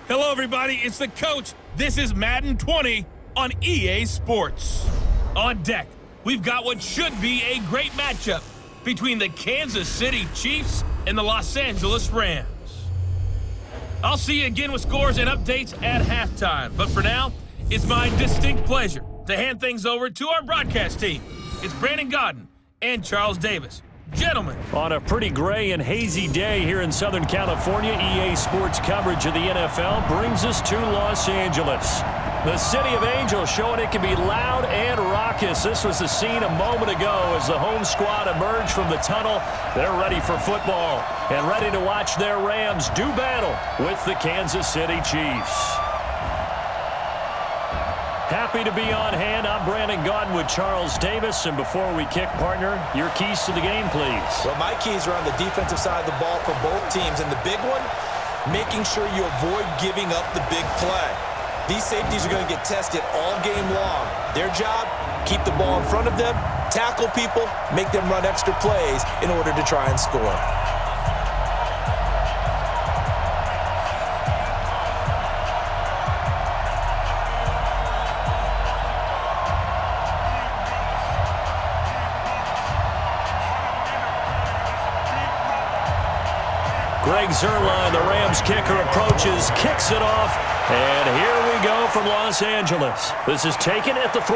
Hello, everybody. It's the coach. This is Madden 20 on EA Sports. On deck, we've got what should be a great matchup between the Kansas City Chiefs and the Los Angeles Rams. I'll see you again with scores and updates at halftime. But for now, it's my distinct pleasure to hand things over to our broadcast team. It's Brandon Godden and Charles Davis. Gentlemen. On a pretty gray and hazy day here in Southern California, EA Sports coverage of the NFL brings us to Los Angeles. The City of Angels showing it can be loud and raucous. This was the scene a moment ago as the home squad emerged from the tunnel. They're ready for football and ready to watch their Rams do battle with the Kansas City Chiefs. Happy to be on hand. I'm Brandon Godden with Charles Davis. And before we kick, partner, your keys to the game, please. Well, my keys are on the defensive side of the ball for both teams. And the big one, making sure you avoid giving up the big play. These safeties are going to get tested all game long. Their job, keep the ball in front of them, tackle people, make them run extra plays in order to try and score. Greg Zuerlein, the Rams kicker, approaches, kicks it off, and here we go from Los Angeles. This is taken at the 3.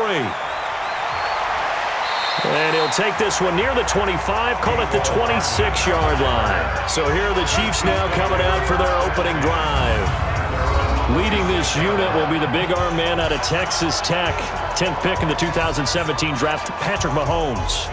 And he'll take this one near the 25, call it the 26-yard line. So here are the Chiefs now coming out for their opening drive. Leading this unit will be the big arm man out of Texas Tech. 10th pick in the 2017 draft, Patrick Mahomes.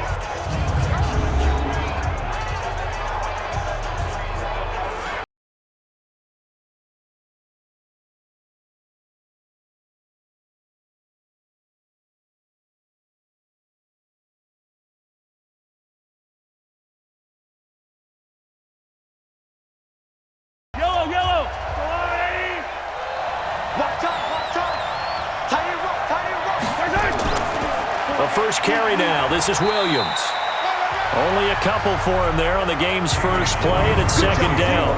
A first carry now. This is Williams. Only a couple for him there on the game's first play, and it's second down.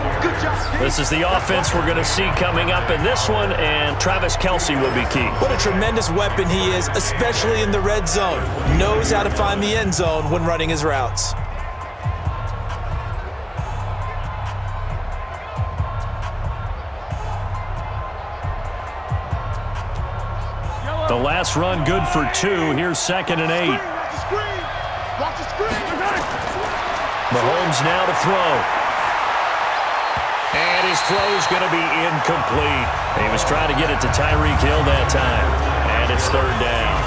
This is the offense we're going to see coming up in this one, and Travis Kelce will be key. What a tremendous weapon he is, especially in the red zone. Knows how to find the end zone when running his routes. The last run good for 2. Here's 2nd and 8. Mahomes now to throw. And his throw's going to be incomplete. He was trying to get it to Tyreek Hill that time. And it's 3rd down.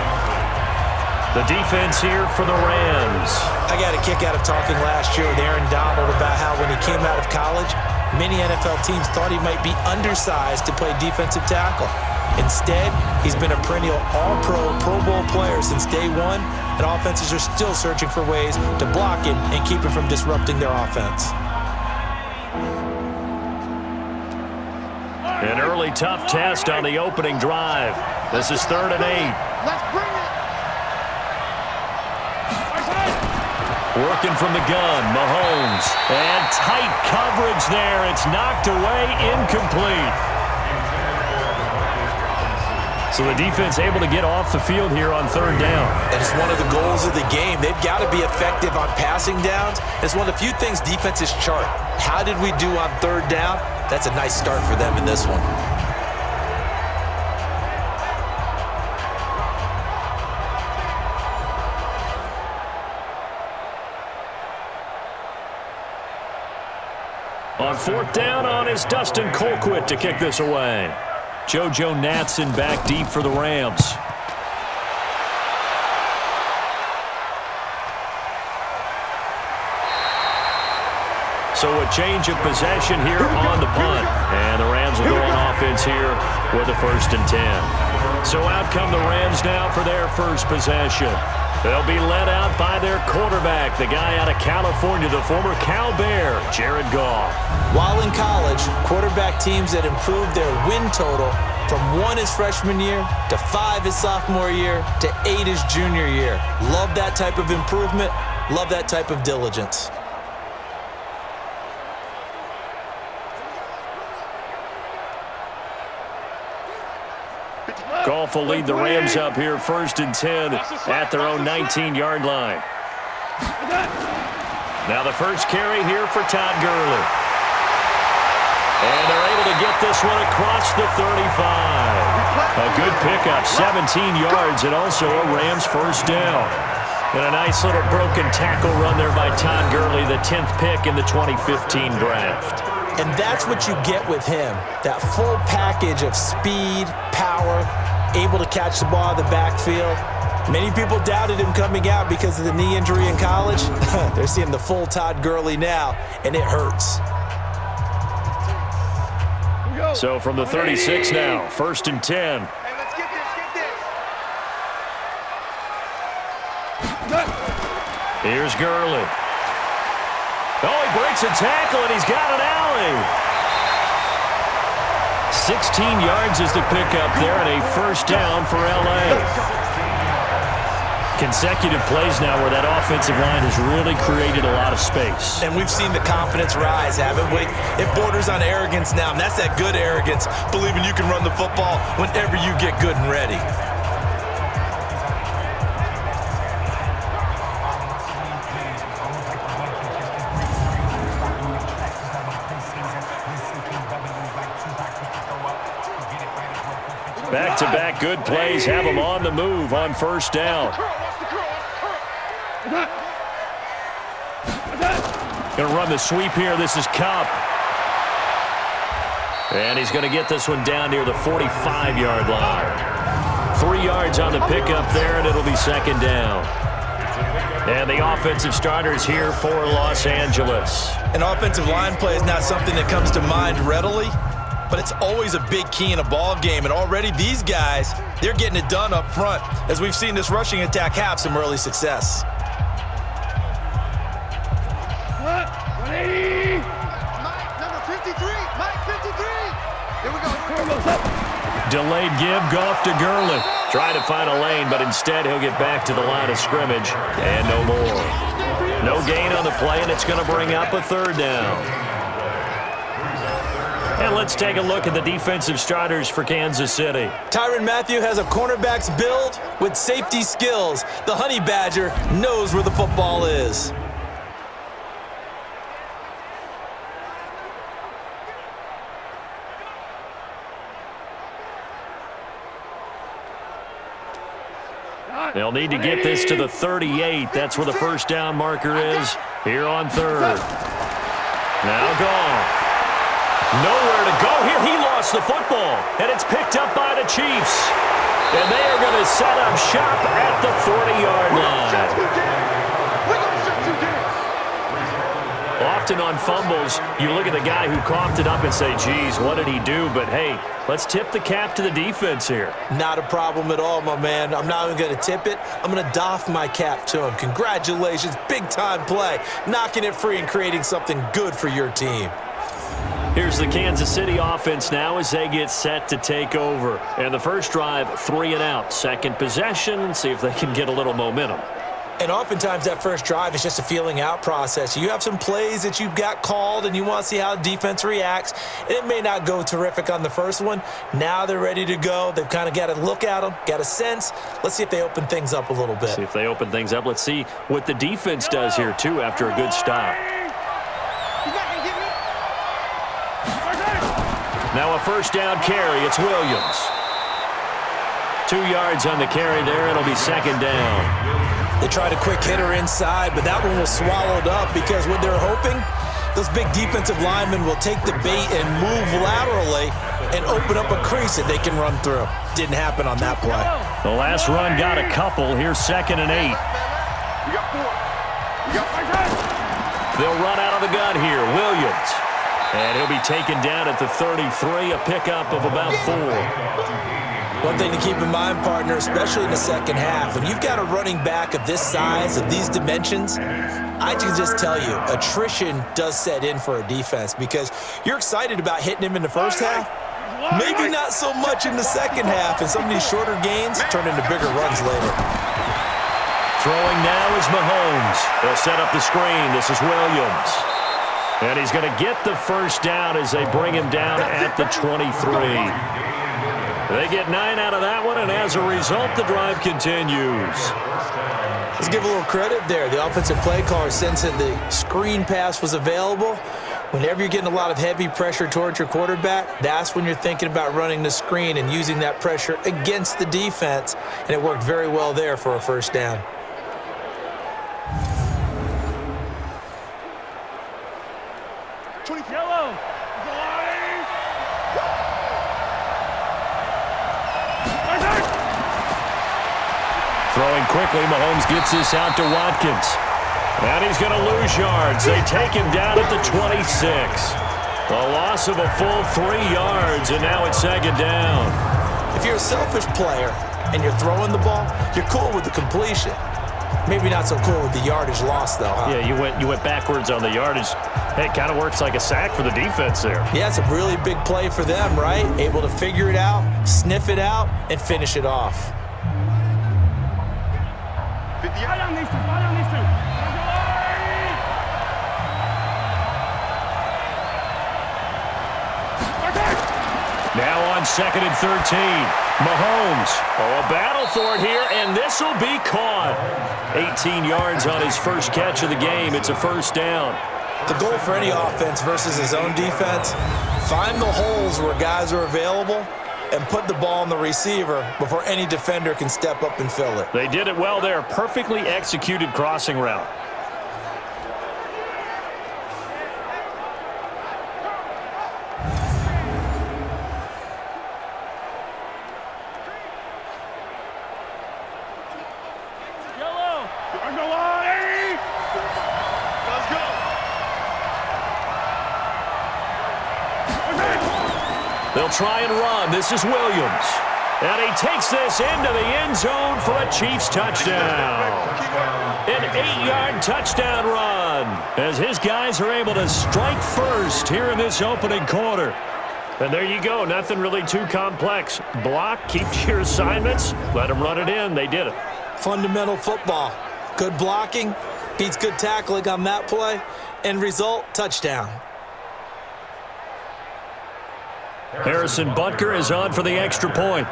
The defense here for the Rams. I got a kick out of talking last year with Aaron Donald about how when he came out of college, many NFL teams thought he might be undersized to play defensive tackle. Instead, he's been a perennial All-Pro, Pro Bowl player since day one, and offenses are still searching for ways to block him and keep him from disrupting their offense. An early tough test on the opening drive. This is 3rd and 8. Let's bring it. Working from the gun, Mahomes. And tight coverage there. It's knocked away, incomplete. So the defense able to get off the field here on 3rd down. And it's one of the goals of the game. They've got to be effective on passing downs. It's one of the few things defenses chart. How did we do on 3rd down? That's a nice start for them in this one. On 4th down on is Dustin Colquitt to kick this away. JoJo Natson back deep for the Rams. So a change of possession here on the punt. And the Rams will go on offense here with a 1st and 10. So out come the Rams now for their first possession. They'll be led out by their quarterback, the guy out of California, the former Cal Bear, Jared Goff. While in college, quarterback teams that improved their win total from 1 his freshman year to 5 his sophomore year to 8 his junior year. Love that type of improvement. Love that type of diligence. Goff will lead the Rams up here 1st and 10 at their own 19-yard line. Now the first carry here for Todd Gurley. And they're able to get this one across the 35. A good pickup, 17 yards, and also a Rams first down. And a nice little broken tackle run there by Todd Gurley, the 10th pick in the 2015 draft. And that's what you get with him, that full package of speed, power, able to catch the ball in the backfield. Many people doubted him coming out because of the knee injury in college. They're seeing the full Todd Gurley now, and it hurts. So from the 36 now, 1st and 10. Hey, let's get this, Here's Gurley. Oh, he breaks a tackle, and he's got an alley. 16 yards is the pickup there, and a first down for L.A. Consecutive plays now where that offensive line has really created a lot of space. And we've seen the confidence rise, haven't we? It borders on arrogance now, and that's that good arrogance, believing you can run the football whenever you get good and ready. Back-to-back good plays have them on the move on first down. Going to run the sweep here. This is Kupp. And he's going to get this one down near the 45-yard line. 3 yards on the pickup there, and it'll be second down. And the offensive starters here for Los Angeles. An offensive line play is not something that comes to mind readily, but it's always a big key in a ball game. And already these guys, they're getting it done up front, as we've seen this rushing attack have some early success. Delayed give, Goff to Gurley. Trying to find a lane, but instead he'll get back to the line of scrimmage. And no more. No gain on the play, and it's going to bring up a third down. And let's take a look at the defensive starters for Kansas City. Tyrann Mathieu has a cornerback's build with safety skills. The Honey Badger knows where the football is. They'll need to get this to the 38. That's where the first down marker is here on third. Now Goff. Nowhere to go here. He lost the football, and it's picked up by the Chiefs. And they are going to set up shop at the 40-yard line. Often on fumbles, you look at the guy who coughed it up and say, geez, what did he do? But, hey, let's tip the cap to the defense here. Not a problem at all, my man. I'm not even going to tip it. I'm going to doff my cap to him. Congratulations. Big-time play. Knocking it free and creating something good for your team. Here's the Kansas City offense now as they get set to take over. And the first drive, 3 and out. Second possession, see if they can get a little momentum. And oftentimes that first drive is just a feeling out process. You have some plays that you've got called and you want to see how the defense reacts. And it may not go terrific on the first one. Now they're ready to go. They've kind of got to look at them, got a sense. Let's see if they open things up a little bit. See if they open things up. Let's see what the defense does here, too, after a good stop. Now a first down carry. It's Williams. 2 yards on the carry there. It'll be second down. They tried a quick hitter inside, but that one was swallowed up because what they're hoping, those big defensive linemen will take the bait and move laterally and open up a crease that they can run through. Didn't happen on that play. The last run got a couple. Here's 2nd and 8. They'll run out of the gun here. Williams. And he'll be taken down at the 33, a pickup of about 4. One thing to keep in mind, partner, especially in the second half, when you've got a running back of this size, of these dimensions, I can just tell you, attrition does set in for a defense because you're excited about hitting him in the first half, maybe not so much in the second half, and some of these shorter gains turn into bigger runs later. Throwing now is Mahomes. They'll set up the screen. This is Williams. And he's going to get the first down as they bring him down at the 23. They get 9 out of that one, and as a result, the drive continues. Let's give a little credit there. The offensive play caller sensed that the screen pass was available. Whenever you're getting a lot of heavy pressure towards your quarterback, that's when you're thinking about running the screen and using that pressure against the defense, and it worked very well there for a first down. Yellow. Throwing quickly, Mahomes gets this out to Watkins. And he's going to lose yards. They take him down at the 26. A loss of a full 3 yards, and now it's second down. If you're a selfish player and you're throwing the ball, you're cool with the completion. Maybe not so cool with the yardage loss, though, huh? Yeah, you went backwards on the yardage. Hey, it kind of works like a sack for the defense there. Yeah, it's a really big play for them, right? Able to figure it out, sniff it out, and finish it off. Now on 2nd and 13. Mahomes. Oh, a battle for it here, and this will be caught. 18 yards on his first catch of the game. It's a first down. The goal for any offense versus his own defense, find the holes where guys are available and put the ball on the receiver before any defender can step up and fill it. They did it well there. Perfectly executed crossing route. They'll try and run. This is Williams. And he takes this into the end zone for a Chiefs touchdown. An 8-yard touchdown run as his guys are able to strike first here in this opening quarter. And there you go. Nothing really too complex. Block, keep to your assignments, let them run it in. They did it. Fundamental football. Good blocking, beats good tackling on that play. End result, touchdown. Harrison Butker is on for the extra point.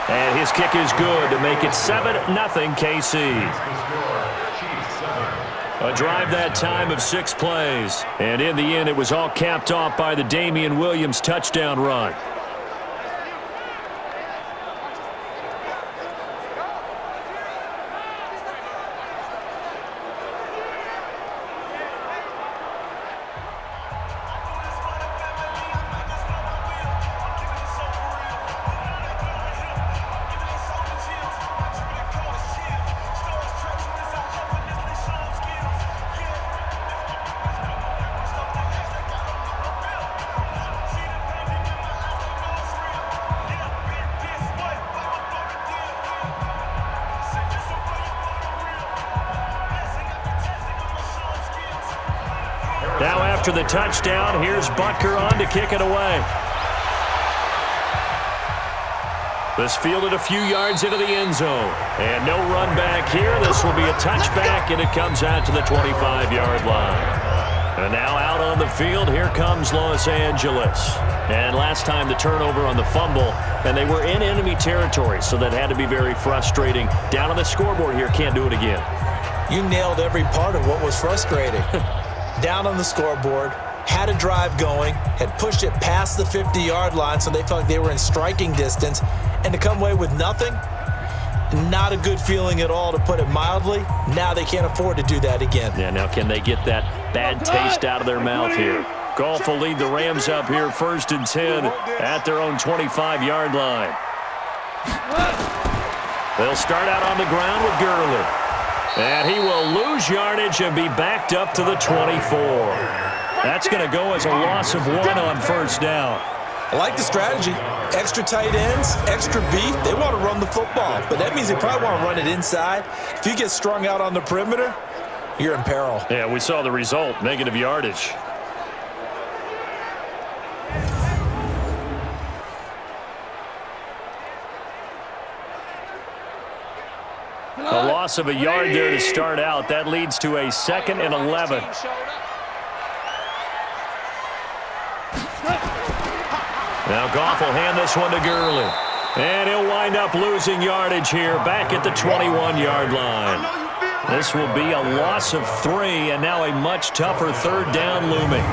And his kick is good to make it 7-0 KC. A drive that time of 6 plays. And in the end, it was all capped off by the Damian Williams touchdown run. Now after the touchdown, here's Butker on to kick it away. This fielded a few yards into the end zone. And no run back here. This will be a touchback, and it comes out to the 25-yard line. And now out on the field, here comes Los Angeles. And last time the turnover on the fumble, and they were in enemy territory, so that had to be very frustrating. Down on the scoreboard here, can't do it again. You nailed every part of what was frustrating. Down on the scoreboard, had a drive going, had pushed it past the 50-yard line so they felt like they were in striking distance, and to come away with nothing, not a good feeling at all, to put it mildly. Now they can't afford to do that again. Yeah, now can they get that bad taste out of their mouth here? Goff will lead the Rams up here 1st and 10 at their own 25-yard line. They'll start out on the ground with Gurley. And he will lose yardage and be backed up to the 24. That's going to go as a loss of 1 on first down. I like the strategy. Extra tight ends, extra beef. They want to run the football, but that means they probably want to run it inside. If you get strung out on the perimeter, you're in peril. Yeah, we saw the result, negative yardage. A loss of a yard there to start out. That leads to a 2nd and 11. Now Goff will hand this one to Gurley. And he'll wind up losing yardage here back at the 21-yard line. This will be a loss of 3, and now a much tougher third down looming.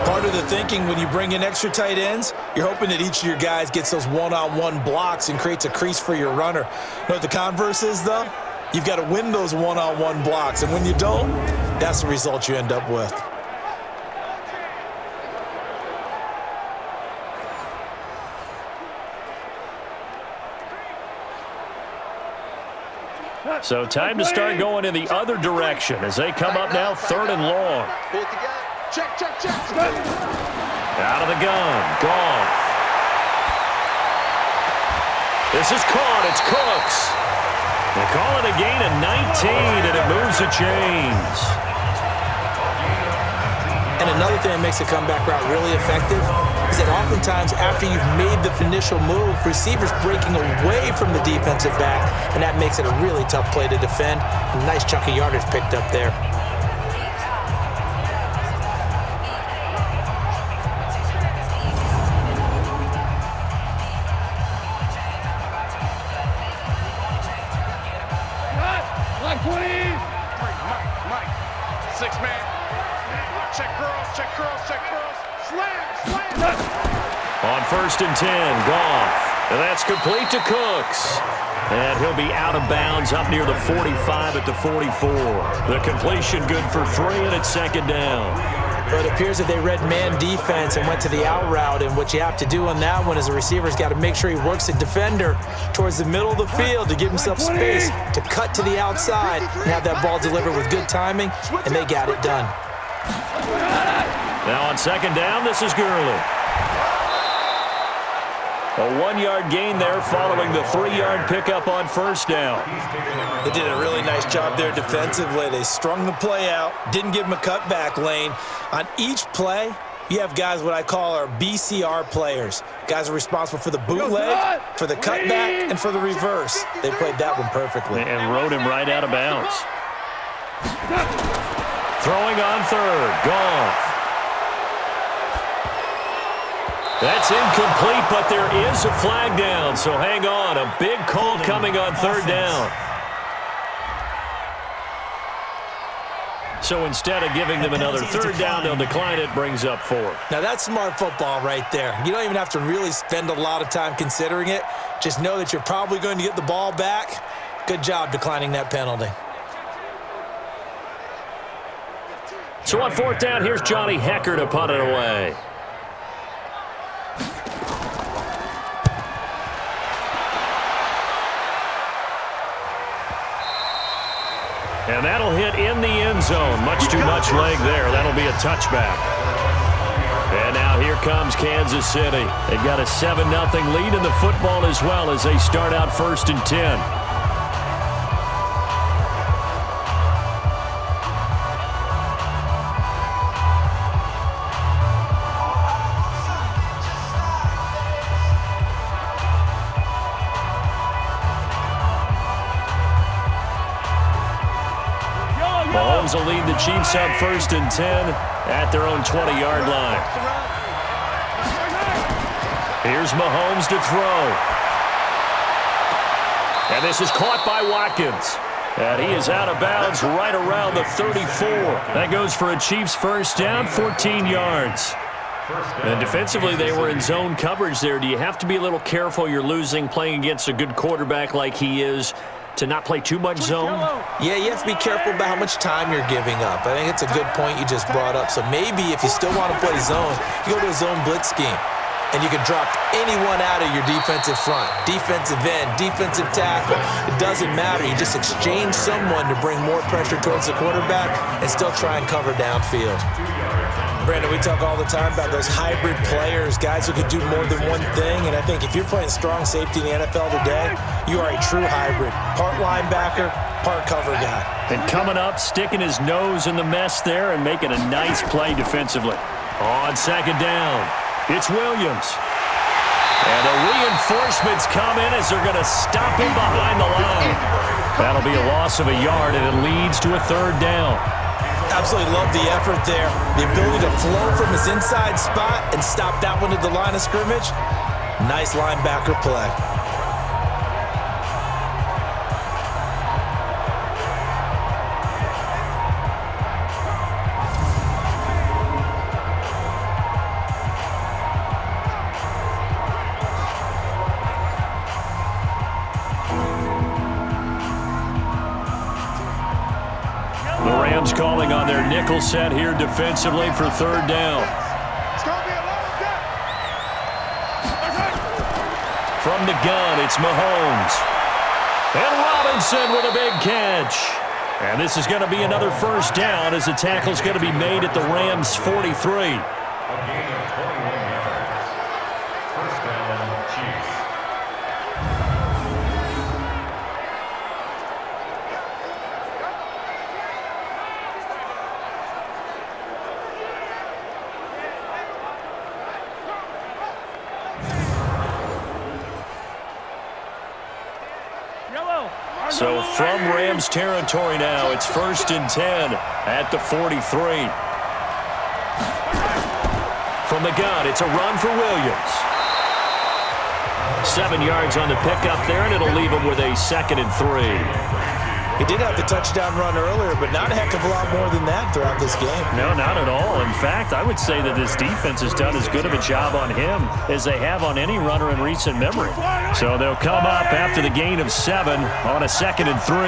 Part of the thinking when you bring in extra tight ends, you're hoping that each of your guys gets those one-on-one blocks and creates a crease for your runner. You know what the converse is, though? You've got to win those one-on-one blocks, and when you don't, that's the result you end up with. So time to start going in the other direction as they come up now 3rd and long. Check. Out of the gun. Goff. This is caught. It's Cooks. They call it a gain of 19, and it moves the chains. And another thing that makes the comeback route really effective is that oftentimes after you've made the initial move, receivers breaking away from the defensive back, and that makes it a really tough play to defend. A nice chunk of yardage picked up there. On 1st and 10, Goff. And that's complete to Cooks. And he'll be out of bounds up near the 45 at the 44. The completion good for 3, and it's 2nd down. But it appears that they read man defense and went to the out route, and what you have to do on that one is the receiver's got to make sure he works the defender towards the middle of the field to give himself space to cut to the outside and have that ball delivered with good timing, and they got it done. Now on 2nd down, this is Gurley. A 1-yard gain there following the 3-yard pickup on 1st down. They did a really nice job there defensively. They strung the play out, didn't give him a cutback lane. On each play, you have guys what I call our BCR players. Guys are responsible for the bootleg, for the cutback, and for the reverse. They played that one perfectly. And rode him right out of bounds. Throwing on 3rd, Goff. That's incomplete, but there is a flag down, so hang on. A big call coming on 3rd down. So instead of giving them another 3rd down, they'll decline it, brings up 4. Now that's smart football right there. You don't even have to really spend a lot of time considering it. Just know that you're probably going to get the ball back. Good job declining that penalty. So on 4th down, here's Johnny Hecker to punt it away. And that'll hit in the end zone. Much too much leg there. That'll be a touchback. And now here comes Kansas City. They've got a 7-0 lead in the football as well as they start out 1st and 10. Mahomes will lead the Chiefs up 1st and 10 at their own 20-yard line. Here's Mahomes to throw. And this is caught by Watkins. And he is out of bounds right around the 34. That goes for a Chiefs 1st down, 14 yards. And defensively, they were in zone coverage there. Do you have to be a little careful? You're losing playing against a good quarterback like he is, to not play too much zone? Yeah, you have to be careful about how much time you're giving up. I think it's a good point you just brought up. So maybe if you still want to play zone, you go to a zone blitz scheme. And you can drop anyone out of your defensive front, defensive end, defensive tackle. It doesn't matter. You just exchange someone to bring more pressure towards the quarterback and still try and cover downfield. Brandon, we talk all the time about those hybrid players, guys who could do more than one thing. And I think if you're playing strong safety in the NFL today, you are a true hybrid. Part linebacker, part cover guy. And coming up, sticking his nose in the mess there and making a nice play defensively. On 2nd down, it's Williams. And the reinforcements come in as they're going to stop him behind the line. That'll be a loss of a yard, and it leads to a 3rd down. I Absolutely love the effort there. The ability to flow from his inside spot and stop that one at the line of scrimmage. Nice linebacker play. Calling on their nickel set here defensively for third down. From the gun, it's Mahomes. And Robinson with a big catch. And this is going to be another first down as the tackle's going to be made at the Rams' 43. So from Rams territory now, it's 1st and 10 at the 43. From the gun, it's a run for Williams. 7 yards on the pickup there, and it'll leave him with a 2nd and 3. He did have the touchdown run earlier, but not a heck of a lot more than that throughout this game. No, not at all. In fact, I would say that this defense has done as good of a job on him as they have on any runner in recent memory. So they'll come up after the gain of 7 on a 2nd and 3.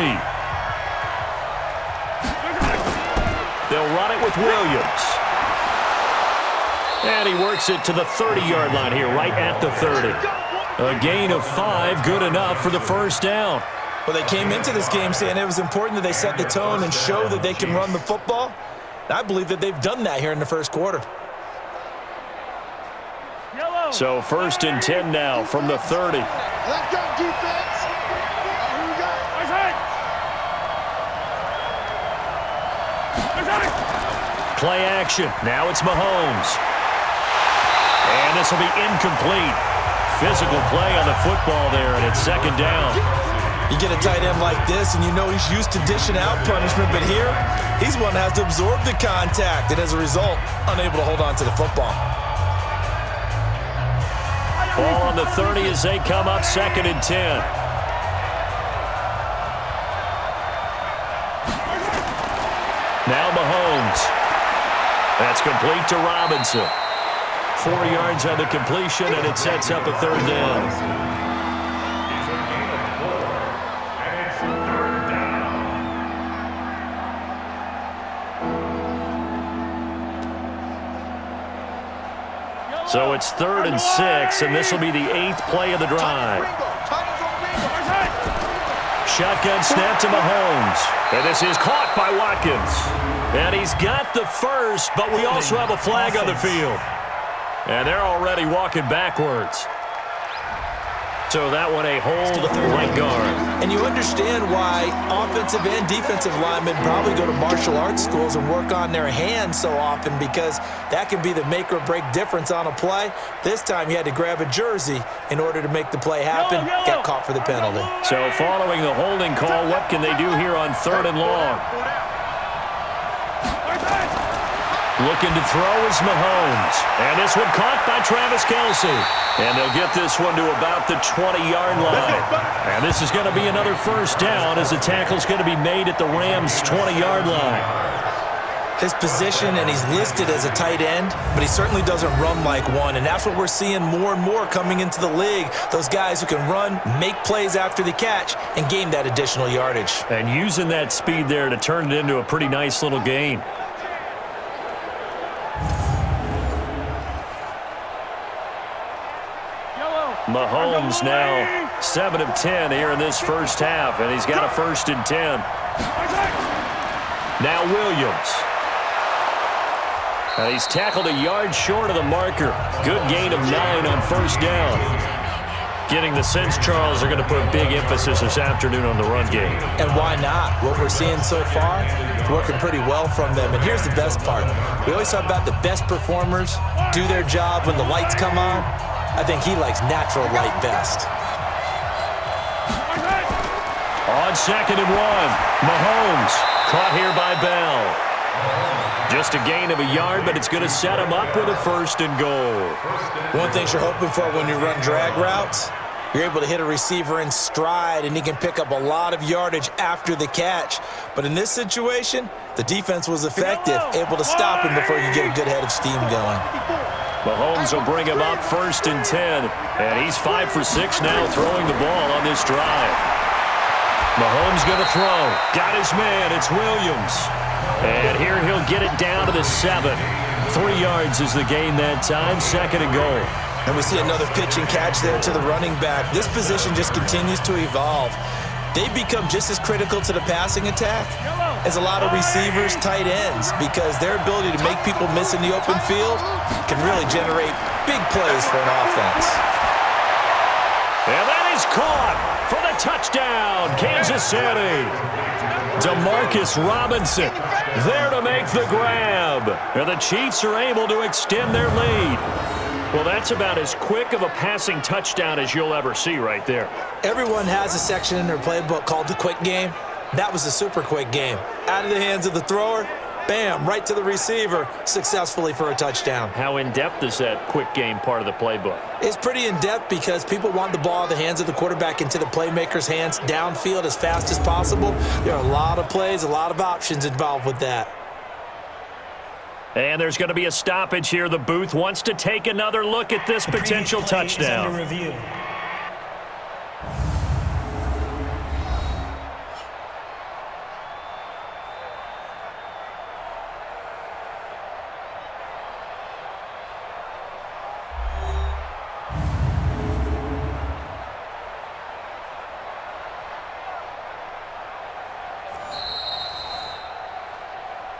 They'll run it with Williams. And he works it to the 30-yard line here, right at the 30. A gain of 5, good enough for the first down. Well, they came into this game saying it was important that they set the tone and show that they can run the football. And I believe that they've done that here in the first quarter. So 1st and 10 now from the 30. Let's go, defense. Here we go. Play action. Now it's Mahomes. And this will be incomplete. Physical play on the football there, and it's 2nd down. You get a tight end like this, and you know he's used to dishing out punishment, but here, he's one that has to absorb the contact, and as a result, unable to hold on to the football. Ball on the 30 as they come up 2nd and 10. Now Mahomes. That's complete to Robinson. 4 yards on the completion, and it sets up a 3rd down. So it's 3rd and 6, and this will be the 8th play of the drive. Shotgun snap to Mahomes. And this is caught by Watkins. And he's got the first, but we also have a flag on the field. And they're already walking backwards. So that one a hold right guard. And you understand why offensive and defensive linemen probably go to martial arts schools and work on their hands so often, because that can be the make or break difference on a play. This time he had to grab a jersey in order to make the play happen. Got caught for the penalty. So following the holding call, what can they do here on 3rd and long? Looking to throw is Mahomes. And this one caught by Travis Kelce. And they'll get this one to about the 20-yard line. And this is going to be another first down as the tackle's going to be made at the Rams' 20-yard line. His position, and he's listed as a tight end, but he certainly doesn't run like one. And that's what we're seeing more and more coming into the league. Those guys who can run, make plays after the catch, and gain that additional yardage. And using that speed there to turn it into a pretty nice little gain. Mahomes now 7 of 10 here in this first half, and he's got a 1st and 10. Now Williams. And he's tackled a yard short of the marker. Good gain of 9 on first down. Getting the sense Charles are going to put big emphasis this afternoon on the run game. And why not? What we're seeing so far, it's working pretty well from them. And here's the best part. We always talk about the best performers do their job when the lights come on. I think he likes natural light best. On 2nd and 1, Mahomes caught here by Bell. Just a gain of a yard, but it's going to set him up with a 1st and goal. One thing you're hoping for when you run drag routes, you're able to hit a receiver in stride, and he can pick up a lot of yardage after the catch. But in this situation, the defense was effective, able to stop him before you get a good head of steam going. Mahomes will bring him up 1st and 10, and he's 5 for 6 now throwing the ball on this drive. Mahomes going to throw. Got his man. It's Williams. And here he'll get it down to the 7. 3 yards is the gain that time, 2nd and goal. And we see another pitch and catch there to the running back. This position just continues to evolve. They've become just as critical to the passing attack as a lot of receivers, tight ends, because their ability to make people miss in the open field can really generate big plays for an offense. And that is caught for the touchdown, Kansas City. Demarcus Robinson there to make the grab. And the Chiefs are able to extend their lead. Well, that's about as quick of a passing touchdown as you'll ever see right there. Everyone has a section in their playbook called the quick game. That was a super quick game. Out of the hands of the thrower, bam, right to the receiver, successfully for a touchdown. How in-depth is that quick game part of the playbook? It's pretty in-depth because people want the ball in the hands of the quarterback into the playmaker's hands downfield as fast as possible. There are a lot of plays, a lot of options involved with that. And there's going to be a stoppage here. The booth wants to take another look at this potential touchdown.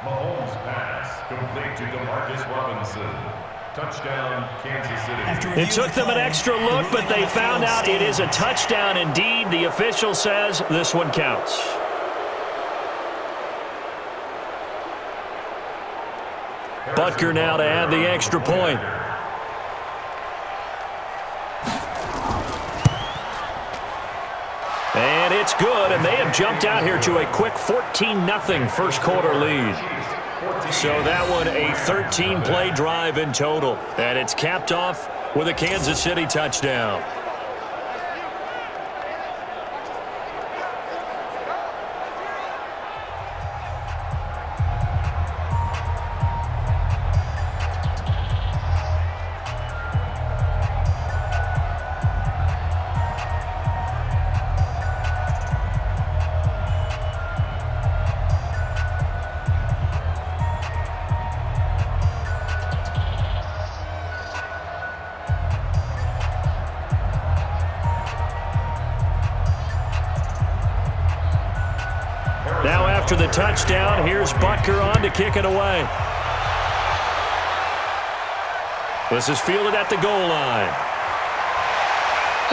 Mahomes pass complete to Demarcus Robinson. Touchdown, Kansas City. It took them an extra look, but they found out it is a touchdown indeed. The official says this one counts. Butker now to add the extra point. And it's good, and they have jumped out here to a quick 14-0 first quarter lead. So that one a 13-play drive in total, and it's capped off with a Kansas City touchdown. Now after the touchdown, here's Butker on to kick it away. This is fielded at the goal line.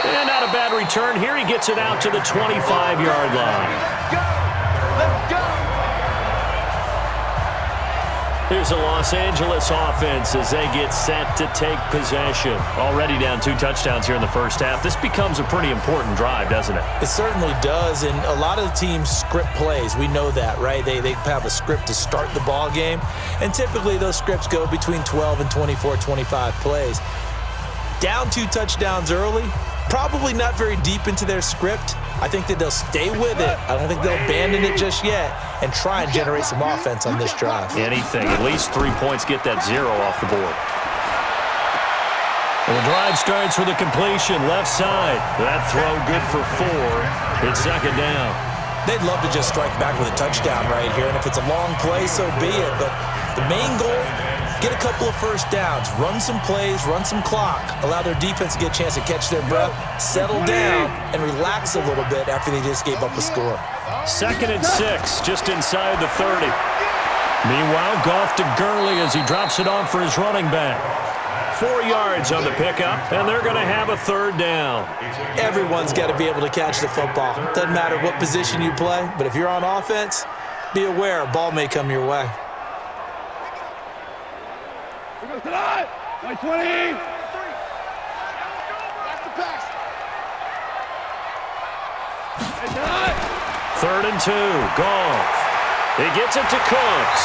And not a bad return here. He gets it out to the 25-yard line. Let's go! Here's a Los Angeles offense as they get set to take possession. Already down 2 touchdowns here in the first half. This becomes a pretty important drive, doesn't it? It certainly does, and a lot of the teams script plays. We know that, right? They have a script to start the ball game, and typically those scripts go between 12 and 24, 25 plays. Down 2 touchdowns early, probably not very deep into their script. I think that they'll stay with it. I don't think they'll abandon it just yet and try and generate some offense on this drive. Anything. At least 3 points, get that 0 off the board. Well, the drive starts with a completion left side. That throw good for 4. It's second down. They'd love to just strike back with a touchdown right here, and if it's a long play, so be it. But the main goal, get a couple of first downs, run some plays, run some clock, allow their defense to get a chance to catch their breath, settle down, and relax a little bit after they just gave up a score. Second and 6, just inside the 30. Meanwhile, Goff to Gurley as he drops it off for his running back. 4 yards on the pickup, and they're going to have a third down. Everyone's got to be able to catch the football. Doesn't matter what position you play, but if you're on offense, be aware a ball may come your way. Tonight, 20. Back to pass. Third and 2, Goff. He gets it to Cooks.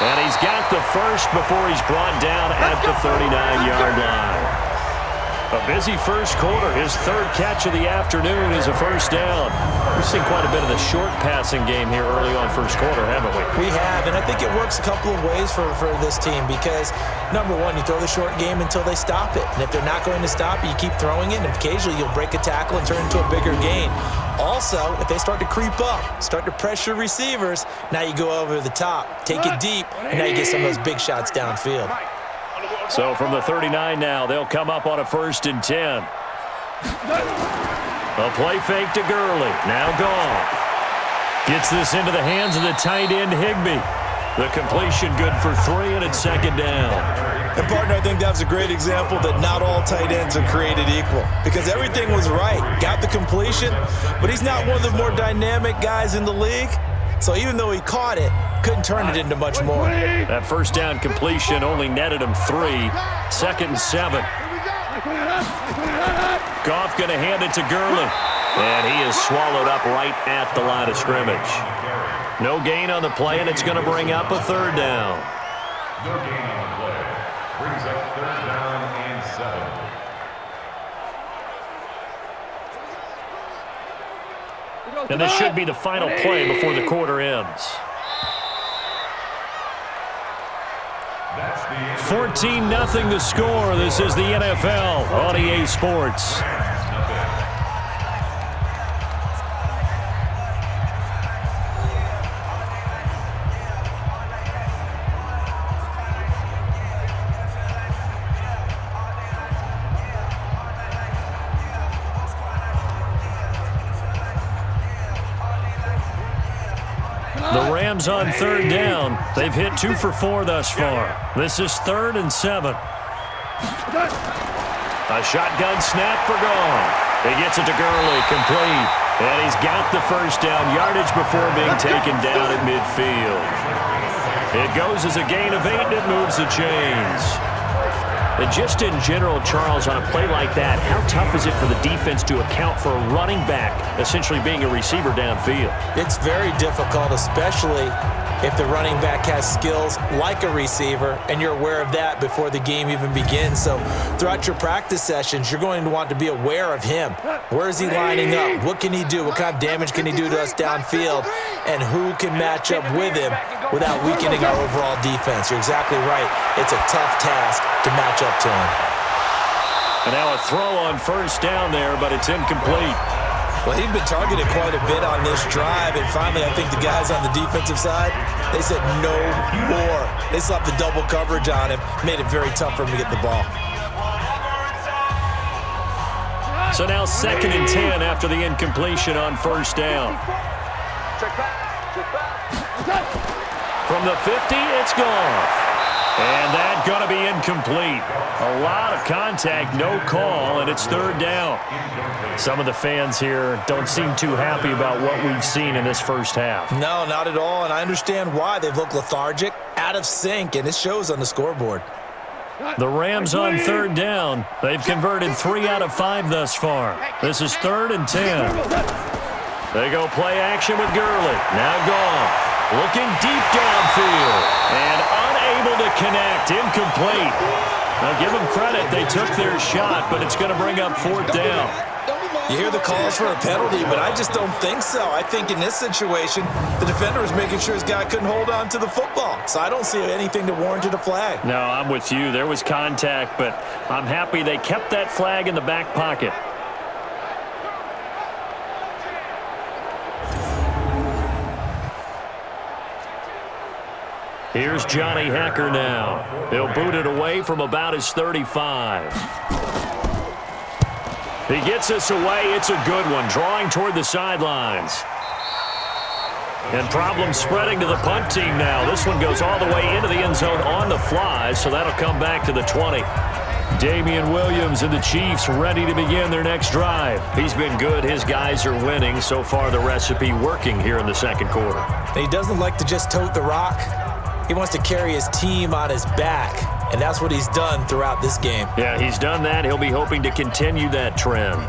And he's got the first before he's brought down at the 39-yard line. A busy first quarter. His third catch of the afternoon is a first down. We've seen quite a bit of the short passing game here early on first quarter, haven't we? We have, and I think it works a couple of ways for this team because, number one, you throw the short game until they stop it. And if they're not going to stop it, you keep throwing it, and occasionally you'll break a tackle and turn it into a bigger gain. Also, if they start to creep up, start to pressure receivers, now you go over the top, take it deep, and now you get some of those big shots downfield. So from the 39 now, they'll come up on a 1st and 10. A play fake to Gurley. Now gone. Gets this into the hands of the tight end, Higbee. The completion good for 3, and it's 2nd down. And, partner, I think that was a great example that not all tight ends are created equal because everything was right. Got the completion, but he's not one of the more dynamic guys in the league. So even though he caught it, couldn't turn it into much more. That first down completion only netted him 3. 2nd and 7. Goff going to hand it to Gurley. And he is swallowed up right at the line of scrimmage. No gain on the play, and it's going to bring up a 3rd down. No gain on the play. Brings up 3rd down and 7. And this should be the final play before the quarter ends. 14-0 the score. This is the NFL on EA Sports. The Rams on 3rd down. They've hit 2 for 4 thus far. This is 3rd and 7. A shotgun snap for Goff. He gets it to Gurley, complete. And he's got the first down yardage before being taken down at midfield. It goes as a gain of 8, and it moves the chains. And just in general, Charles, on a play like that, how tough is it for the defense to account for a running back essentially being a receiver downfield? It's very difficult, especially if the running back has skills like a receiver, and you're aware of that before the game even begins. So throughout your practice sessions, you're going to want to be aware of him. Where is he lining up? What can he do? What kind of damage can he do to us downfield? And who can match up with him without weakening our overall defense? You're exactly right. It's a tough task to match up to him. And now a throw on first down there, but it's incomplete. Well, he'd been targeted quite a bit on this drive, and finally I think the guys on the defensive side, they said no more. They slapped the double coverage on him, made it very tough for him to get the ball. So now 2nd and 10 after the incompletion on first down. From the 50, it's gone. And that's going to be incomplete. A lot of contact, no call, and it's 3rd down. Some of the fans here don't seem too happy about what we've seen in this first half. No, not at all, and I understand why. They've looked lethargic, out of sync, and it shows on the scoreboard. The Rams on 3rd down. They've converted 3 out of 5 thus far. This is 3rd and 10. They go play action with Gurley. Now Goff. Looking deep downfield. And unable to connect. Incomplete. Now give them credit. They took their shot, but it's going to bring up 4th down. You hear the calls for a penalty, but I just don't think so. I think in this situation, the defender was making sure his guy couldn't hold on to the football. So I don't see anything to warrant a flag. No, I'm with you. There was contact, but I'm happy they kept that flag in the back pocket. Here's Johnny Hacker now. He'll boot it away from about his 35. He gets us away. It's a good one, drawing toward the sidelines. And problems spreading to the punt team now. This one goes all the way into the end zone on the fly, so that'll come back to the 20. Damian Williams and the Chiefs ready to begin their next drive. He's been good. His guys are winning. So far, the recipe working here in the second quarter. He doesn't like to just tote the rock. He wants to carry his team on his back, and that's what he's done throughout this game. Yeah, he's done that. He'll be hoping to continue that trend.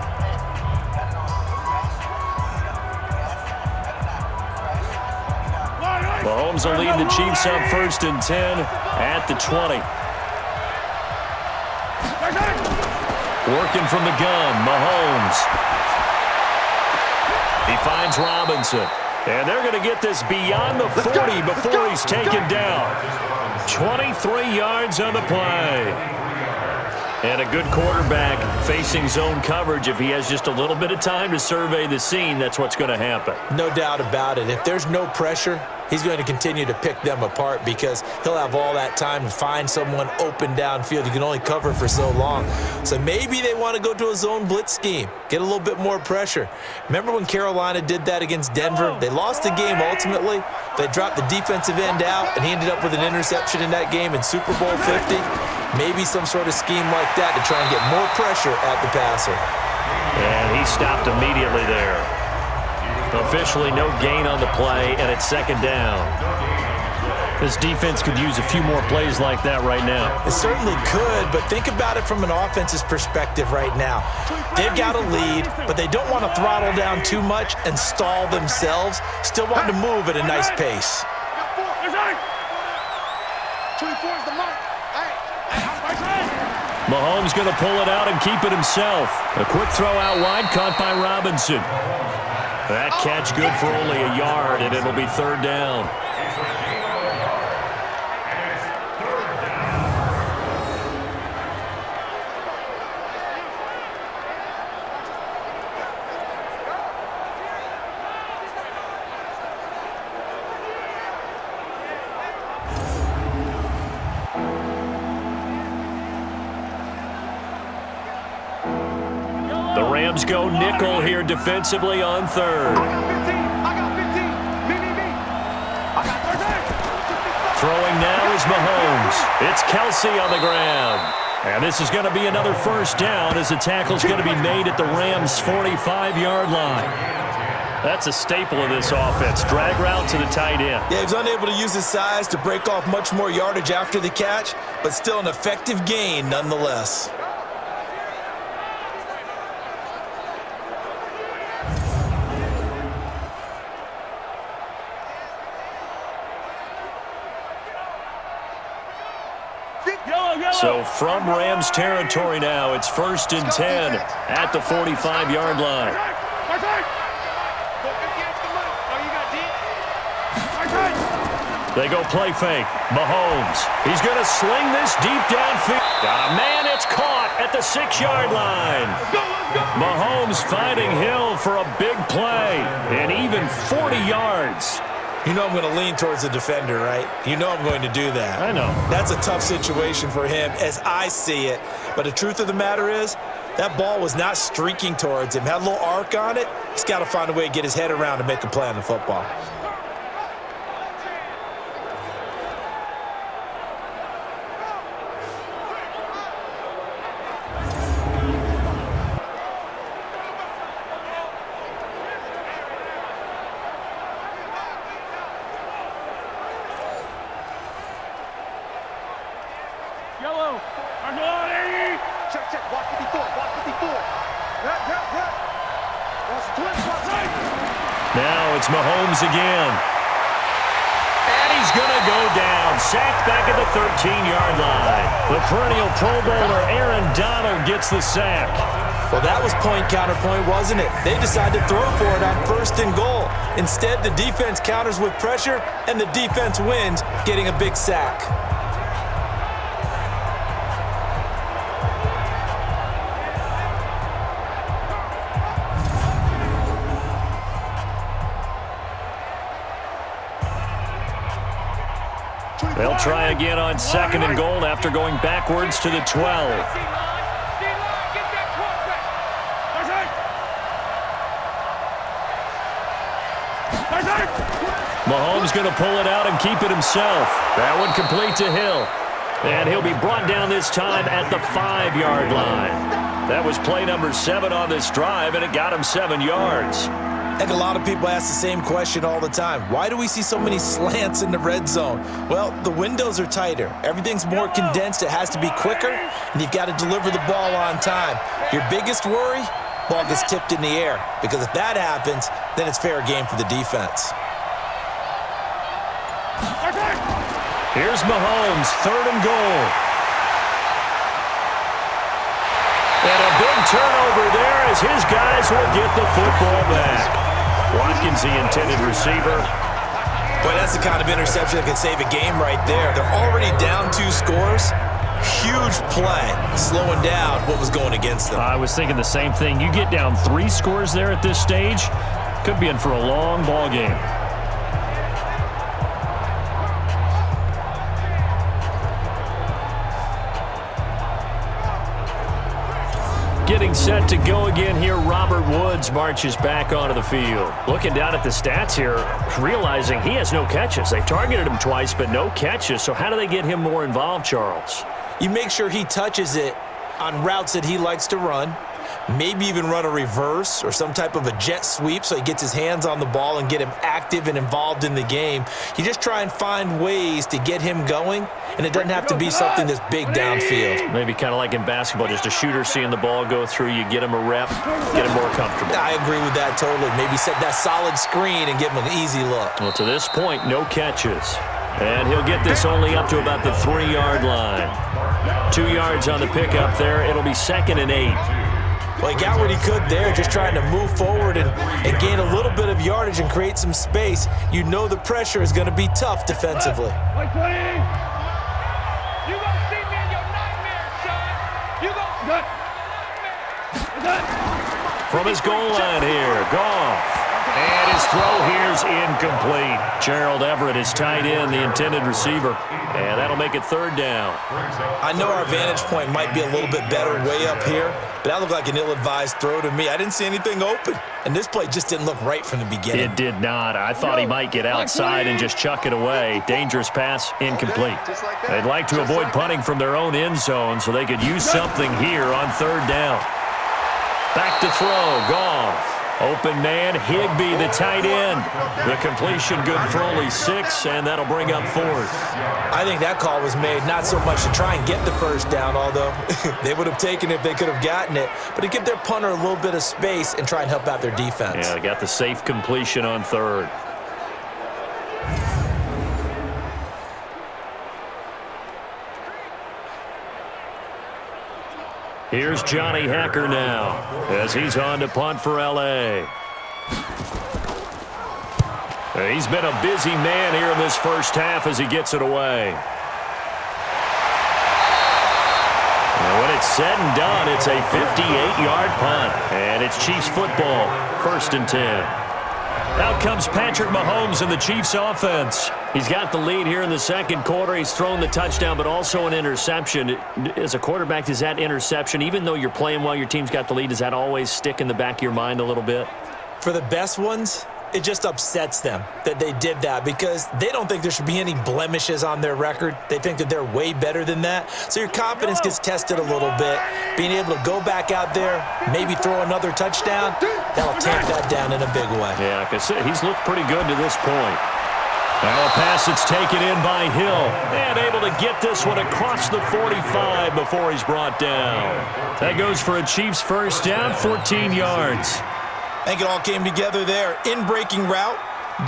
Mahomes will lead the Chiefs up 1st and 10 at the 20. Working from the gun, Mahomes. He finds Robinson. And they're going to get this beyond the 40 before he's taken down. 23 yards on the play. And a good quarterback facing zone coverage. If he has just a little bit of time to survey the scene, that's what's going to happen. No doubt about it. If there's no pressure, he's going to continue to pick them apart because he'll have all that time to find someone open downfield. You can only cover for so long. So maybe they want to go to a zone blitz scheme, get a little bit more pressure. Remember when Carolina did that against Denver? They lost the game ultimately. They dropped the defensive end out, and he ended up with an interception in that game in Super Bowl 50. Maybe some sort of scheme like that to try and get more pressure at the passer. And he stopped immediately there. Officially no gain on the play, and it's 2nd down. This defense could use a few more plays like that right now. It certainly could, but think about it from an offense's perspective right now. They've got a lead, but they don't want to throttle down too much and stall themselves. Still want to move at a nice pace. 24 is the mark. Mahomes going to pull it out and keep it himself. A quick throw out wide, caught by Robinson. That catch good for only a yard, and it'll be 3rd down. The Rams go nickel here defensively on 3rd. Throwing now is Mahomes. It's Kelsey on the ground. And this is going to be another 1st down as the tackle's going to be made at the Rams' 45-yard line. That's a staple of this offense. Drag route to the tight end. Yeah, he was unable to use his size to break off much more yardage after the catch, but still an effective gain nonetheless. So from Rams territory now, it's 1st and 10 at the 45-yard line. They go play fake. Mahomes. He's going to sling this deep downfield. Got a man. It's caught at the 6-yard line. Mahomes finding Hill for a big play and even 40 yards. You know I'm going to lean towards the defender, right? You know I'm going to do that. I know. That's a tough situation for him as I see it. But the truth of the matter is, that ball was not streaking towards him. Had a little arc on it. He's got to find a way to get his head around to make a play on the football. Now it's Mahomes again. And he's going to go down. Sacked back at the 13-yard line. The perennial Pro Bowler Aaron Donald gets the sack. Well, that was point counterpoint, wasn't it? They decided to throw for it on 1st and goal. Instead, the defense counters with pressure, and the defense wins, getting a big sack. They'll try again on 2nd and goal after going backwards to the 12. Mahomes going to pull it out and keep it himself. That one complete to Hill. And he'll be brought down this time at the 5-yard line. That was play number 7 on this drive, and it got him 7 yards. And a lot of people ask the same question all the time. Why do we see so many slants in the red zone? Well, the windows are tighter. Everything's more condensed. It has to be quicker, and you've got to deliver the ball on time. Your biggest worry? Ball gets tipped in the air, because if that happens, then it's fair game for the defense. Here's Mahomes, 3rd and goal. And a big turnover there as his guys will get the football back. Watkins, the intended receiver. Boy, that's the kind of interception that can save a game right there. They're already down 2 scores. Huge play, slowing down what was going against them. I was thinking the same thing. You get down 3 scores there at this stage, could be in for a long ball game. Getting set to go again here, Robert Woods marches back onto the field. Looking down at the stats here, realizing he has no catches. They've targeted him twice, but no catches. So how do they get him more involved, Charles? You make sure he touches it on routes that he likes to run, maybe even run a reverse or some type of a jet sweep so he gets his hands on the ball and get him active and involved in the game. You just try and find ways to get him going, and it doesn't have to be something that's big downfield. Maybe kind of like in basketball, just a shooter seeing the ball go through, you get him a rep, get him more comfortable. I agree with that totally. Maybe set that solid screen and give him an easy look. Well, to this point, no catches. And he'll get this only up to about the 3-yard line. 2 yards on the pickup there. It'll be 2nd and 8. Well, he got what he could there, just trying to move forward and gain a little bit of yardage and create some space. You know the pressure is going to be tough defensively. You gonna see me in your nightmares, son. You gonna... From his goal line here, Goff. And his throw here's incomplete. Gerald Everett is tight end, the intended receiver. And that'll make it 3rd down. I know our vantage point might be a little bit better way up here, but that looked like an ill-advised throw to me. I didn't see anything open, and this play just didn't look right from the beginning. It did not. I thought he might get outside and just chuck it away. Dangerous pass, incomplete. They'd like to avoid punting from their own end zone so they could use something here on 3rd down. Back to throw, Goff. Open man, Higbee, the tight end. The completion good for only 6, and that'll bring up 4th. I think that call was made not so much to try and get the 1st down, although they would have taken it if they could have gotten it, but to give their punter a little bit of space and try and help out their defense. Yeah, they got the safe completion on 3rd. Here's Johnny Hacker now as he's on to punt for L.A. He's been a busy man here in this first half as he gets it away. And when it's said and done, it's a 58-yard punt. And it's Chiefs football, 1st and 10. Out comes Patrick Mahomes in the Chiefs offense. He's got the lead here in the 2nd quarter. He's thrown the touchdown, but also an interception. As a quarterback, does that interception, even though you're playing while your team's got the lead, does that always stick in the back of your mind a little bit? For the best ones, it just upsets them that they did that because they don't think there should be any blemishes on their record. They think that they're way better than that. So your confidence gets tested a little bit. Being able to go back out there, maybe throw another touchdown, that'll tamp that down in a big way. Yeah, like I said, he's looked pretty good to this point. Now a pass that's taken in by Hill. And able to get this one across the 45 before he's brought down. That goes for a Chiefs 1st down, 14 yards. I think it all came together there. In-breaking route,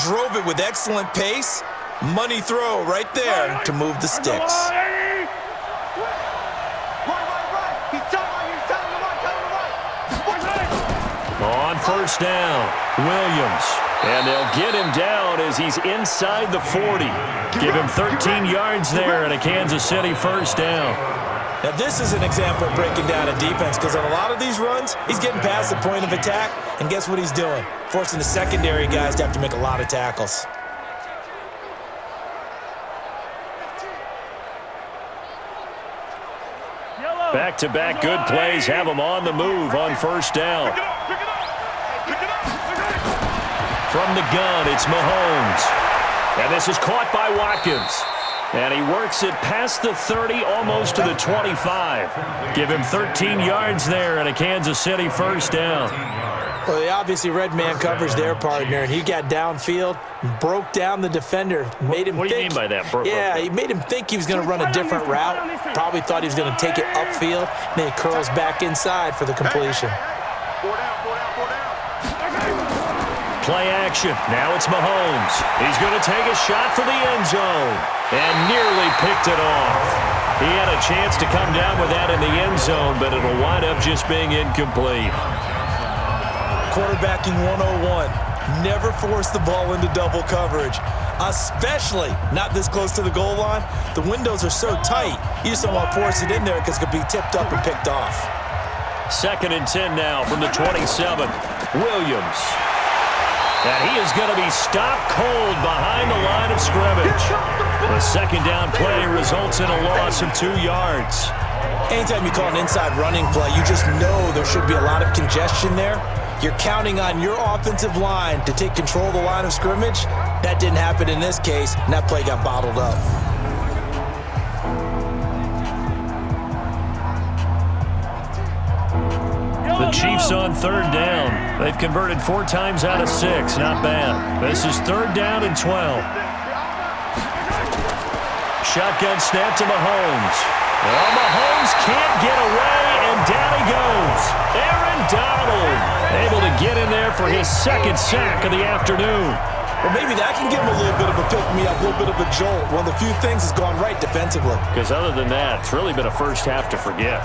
drove it with excellent pace. Money throw right there to move the sticks. On 1st down, Williams. And they'll get him down as he's inside the 40. Give him 13 yards there and a Kansas City 1st down. Now, this is an example of breaking down a defense because on a lot of these runs, he's getting past the point of attack, and guess what he's doing? Forcing the secondary guys to have to make a lot of tackles. Back-to-back good plays have him on the move on 1st down. From the gun, it's Mahomes. And this is caught by Watkins. And he works it past the 30, almost to the 25. Give him 13 yards there and a Kansas City 1st down. Well, they obviously read man coverage their partner, and he got downfield, broke down the defender, made him What do you mean by that? He made him think he was going to run a different route. Probably thought he was going to take it upfield, and then he curls back inside for the completion. play action. Now it's Mahomes. He's going to take a shot for the end zone and nearly picked it off. He had a chance to come down with that in the end zone, but it'll wind up just being incomplete. Quarterbacking 101. Never force the ball into double coverage, especially not this close to the goal line. The windows are so tight, you just don't want to force it in there because it could be tipped up and picked off. 2nd and 10 now from the 27. Williams. And he is going to be stopped cold behind the line of scrimmage. The 2nd down play results in a loss of 2 yards. Anytime you call an inside running play, you just know there should be a lot of congestion there. You're counting on your offensive line to take control of the line of scrimmage. That didn't happen in this case, and that play got bottled up. The Chiefs on 3rd down. They've converted 4 times out of 6. Not bad. This is 3rd down and 12. Shotgun snap to Mahomes. Well, Mahomes can't get away, and down he goes. Aaron Donald able to get in there for his 2nd sack of the afternoon. Well, maybe that can give him a little bit of a pick-me-up, a little bit of a jolt. One of the few things has gone right defensively. Because other than that, it's really been a first half to forget.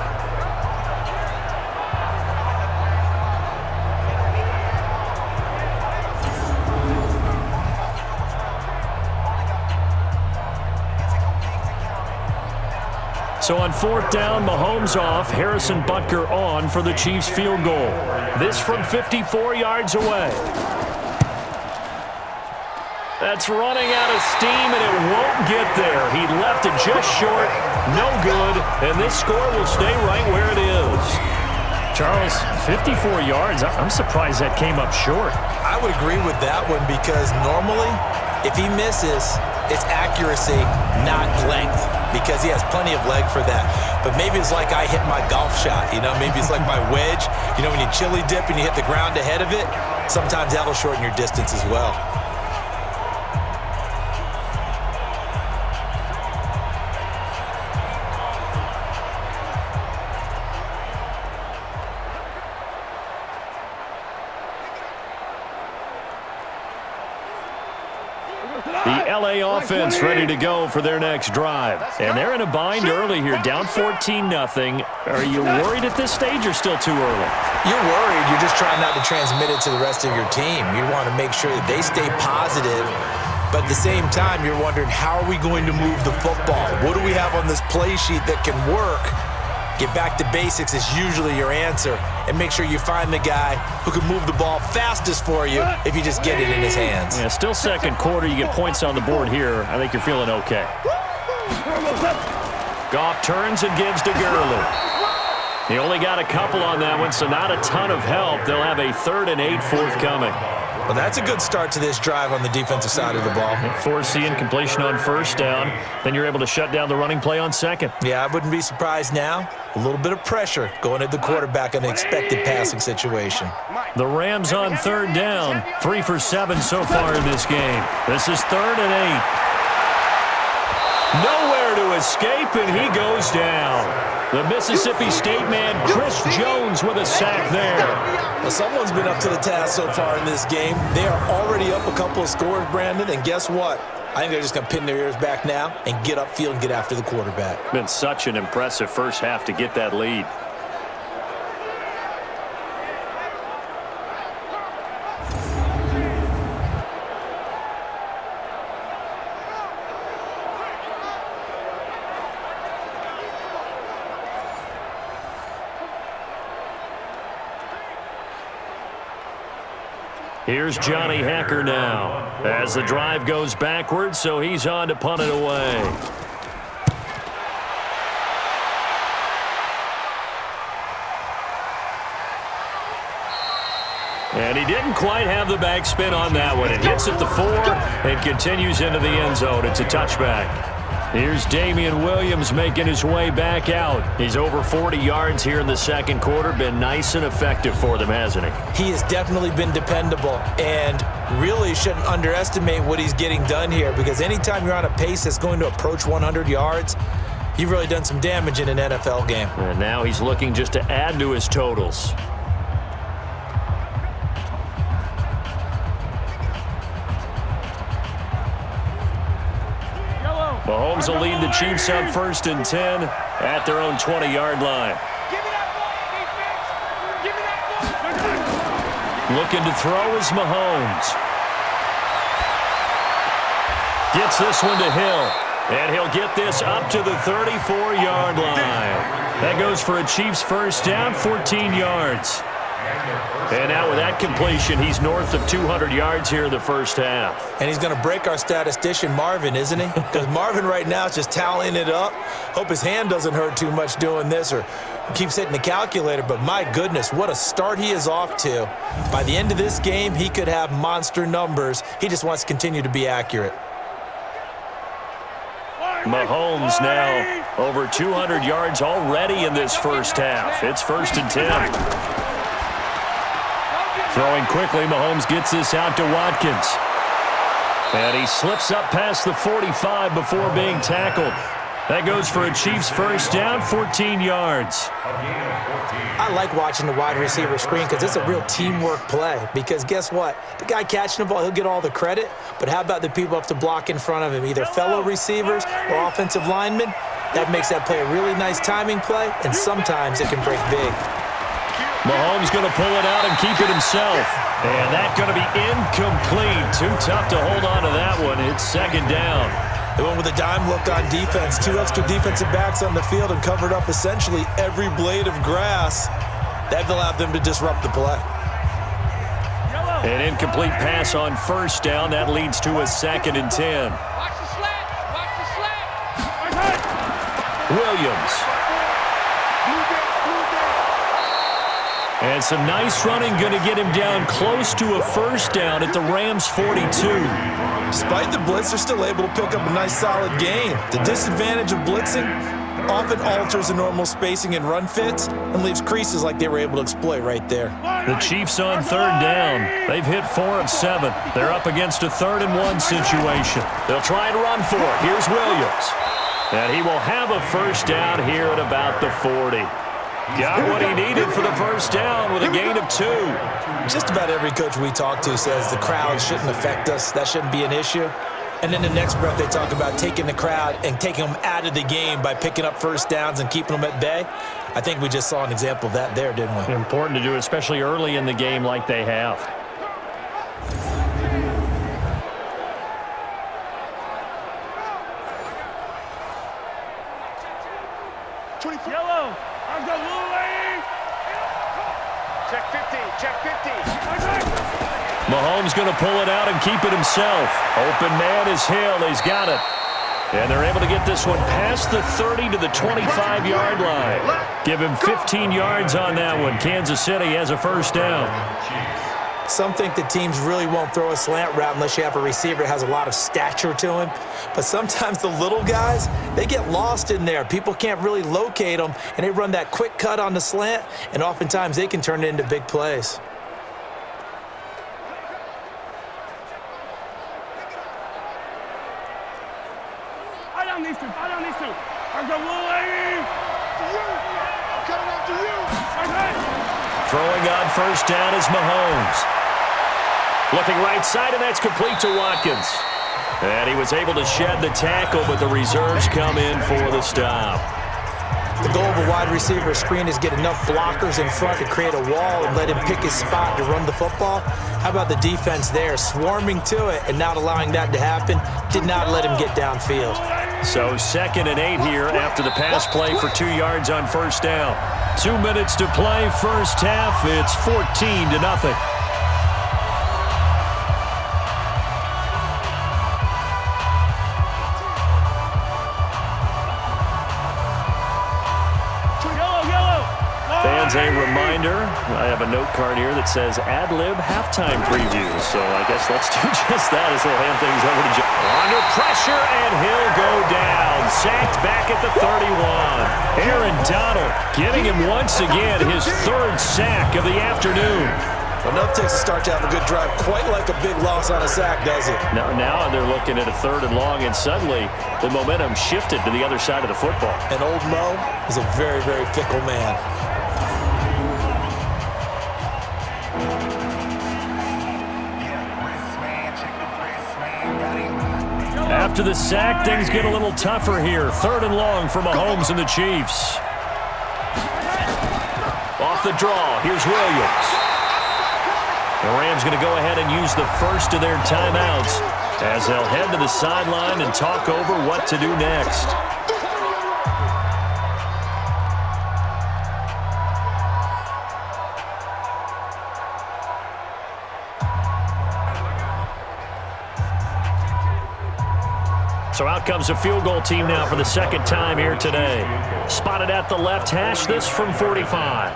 So on 4th down, Mahomes off, Harrison Butker on for the Chiefs field goal. This from 54 yards away. That's running out of steam, and it won't get there. He left it just short, no good, and this score will stay right where it is. Charles, 54 yards, I'm surprised that came up short. I would agree with that one because normally, if he misses, it's accuracy, not length, because he has plenty of leg for that. But maybe it's like I hit my golf shot, you know? Maybe it's like my wedge. You know, when you chili dip and you hit the ground ahead of it, sometimes that'll shorten your distance as well. The LA offense ready to go for their next drive. And they're in a bind early here, down 14-0. Are you worried at this stage or still too early? You're worried. You're just trying not to transmit it to the rest of your team. You want to make sure that they stay positive. But at the same time, you're wondering, how are we going to move the football? What do we have on this play sheet that can work? Get back to basics is usually your answer. And make sure you find the guy who can move the ball fastest for you if you just get it in his hands. Yeah, still 2nd quarter. You get points on the board here. I think you're feeling okay. Goff turns and gives to Gurley. He only got a couple on that one, so not a ton of help. They'll have a 3rd and 8 forthcoming. Well, that's a good start to this drive on the defensive side of the ball. Force the incompletion on 1st down. Then you're able to shut down the running play on 2nd. Yeah, I wouldn't be surprised now. A little bit of pressure going at the quarterback in an expected passing situation. The Rams on 3rd down. 3 for 7 so far in this game. This is 3rd and 8. Nowhere to escape, and he goes down. The Mississippi State man, Chris Jones, with a sack there. Well, someone's been up to the task so far in this game. They are already up a couple of scores, Brandon, and guess what? I think they're just going to pin their ears back now and get upfield and get after the quarterback. Been such an impressive first half to get that lead. Here's Johnny Hacker now as the drive goes backwards, so he's on to punt it away. And he didn't quite have the backspin on that one. It hits at the 4 and continues into the end zone. It's a touchback. Here's Damian Williams making his way back out. He's over 40 yards here in the 2nd quarter. Been nice and effective for them, hasn't he? He has definitely been dependable, and really shouldn't underestimate what he's getting done here, because anytime you're on a pace that's going to approach 100 yards, you've really done some damage in an NFL game. And now he's looking just to add to his totals. Mahomes will lead the Chiefs up 1st and 10 at their own 20-yard line. Give me that ball, defense. Give me that ball. Looking to throw is Mahomes. Gets this one to Hill. And he'll get this up to the 34-yard line. That goes for a Chiefs first down, 14 yards. And now with that completion, he's north of 200 yards here in the first half. And he's going to break our statistician Marvin, isn't he? Because Marvin right now is just tallying it up. Hope his hand doesn't hurt too much doing this or keeps hitting the calculator. But my goodness, what a start he is off to. By the end of this game, he could have monster numbers. He just wants to continue to be accurate. Mahomes now over 200 yards already in this first half. It's 1st and 10. Throwing quickly, Mahomes gets this out to Watkins. And he slips up past the 45 before being tackled. That goes for a Chiefs first down, 14 yards. I like watching the wide receiver screen because it's a real teamwork play. Because guess what? The guy catching the ball, he'll get all the credit. But how about the people have to block in front of him, either fellow receivers or offensive linemen? That makes that play a really nice timing play, and sometimes it can break big. Mahomes going to pull it out and keep it himself. And that's going to be incomplete. Too tough to hold on to that one. It's 2nd down. They went with a dime look on defense. 2 extra defensive backs on the field and covered up essentially every blade of grass. That allowed them to disrupt the play. An incomplete pass on first down. That leads to a 2nd and 10. Watch the slant. Watch the slant. Williams. And some nice running going to get him down close to a first down at the Rams' 42. Despite the blitz, they're still able to pick up a nice solid gain. The disadvantage of blitzing often alters the normal spacing and run fits and leaves creases like they were able to exploit right there. The Chiefs on 3rd down. They've hit 4 of 7. They're up against a 3rd and 1 situation. They'll try and run for it. Here's Williams. And he will have a first down here at about the 40. Got what he needed for the first down with a gain of 2. Just about every coach we talk to says the crowd shouldn't affect us. That shouldn't be an issue. And then the next breath they talk about taking the crowd and taking them out of the game by picking up first downs and keeping them at bay. I think we just saw an example of that there, didn't we? Important to do, especially early in the game like they have. Yellow. I'm the Louie. Check 50. Check 50. Mahomes going to pull it out and keep it himself. Open man is Hill. He's got it. And they're able to get this one past the 30 to the 25-yard line. Give him 15 yards on that one. Kansas City has a first down. Some think that teams really won't throw a slant route unless you have a receiver that has a lot of stature to him. But sometimes the little guys, they get lost in there. People can't really locate them, and they run that quick cut on the slant, and oftentimes they can turn it into big plays. I don't need to. I'm the Louie. I'm coming after you. Throwing on first down is Mahomes. Looking right side, and that's complete to Watkins. And he was able to shed the tackle, but the reserves come in for the stop. The goal of a wide receiver screen is get enough blockers in front to create a wall and let him pick his spot to run the football. How about the defense there, swarming to it and not allowing that to happen? Did not let him get downfield. So 2nd and 8 here after the pass play for 2 yards on first down. 2 minutes to play first half. It's 14-0. Fans, a reminder, I have a note card here that says ad-lib halftime preview. So I guess let's do just that as we'll hand things over to Joe. Under pressure, and he'll go down. Sacked back at the 31. Aaron Donald getting him once again his 3rd sack of the afternoon. Enough takes a start to have a good drive, quite like a big loss on a sack, does it? Now they're looking at a 3rd and long, and suddenly the momentum shifted to the other side of the football. And old Mo is a very, very fickle man. After After the sack, things get a little tougher here. 3rd and long for Mahomes and the Chiefs. Off the draw, here's Williams. The Rams going to go ahead and use the first of their timeouts as they'll head to the sideline and talk over what to do next. So out comes a field goal team now for the second time here today. Spotted at the left hash, this from 45.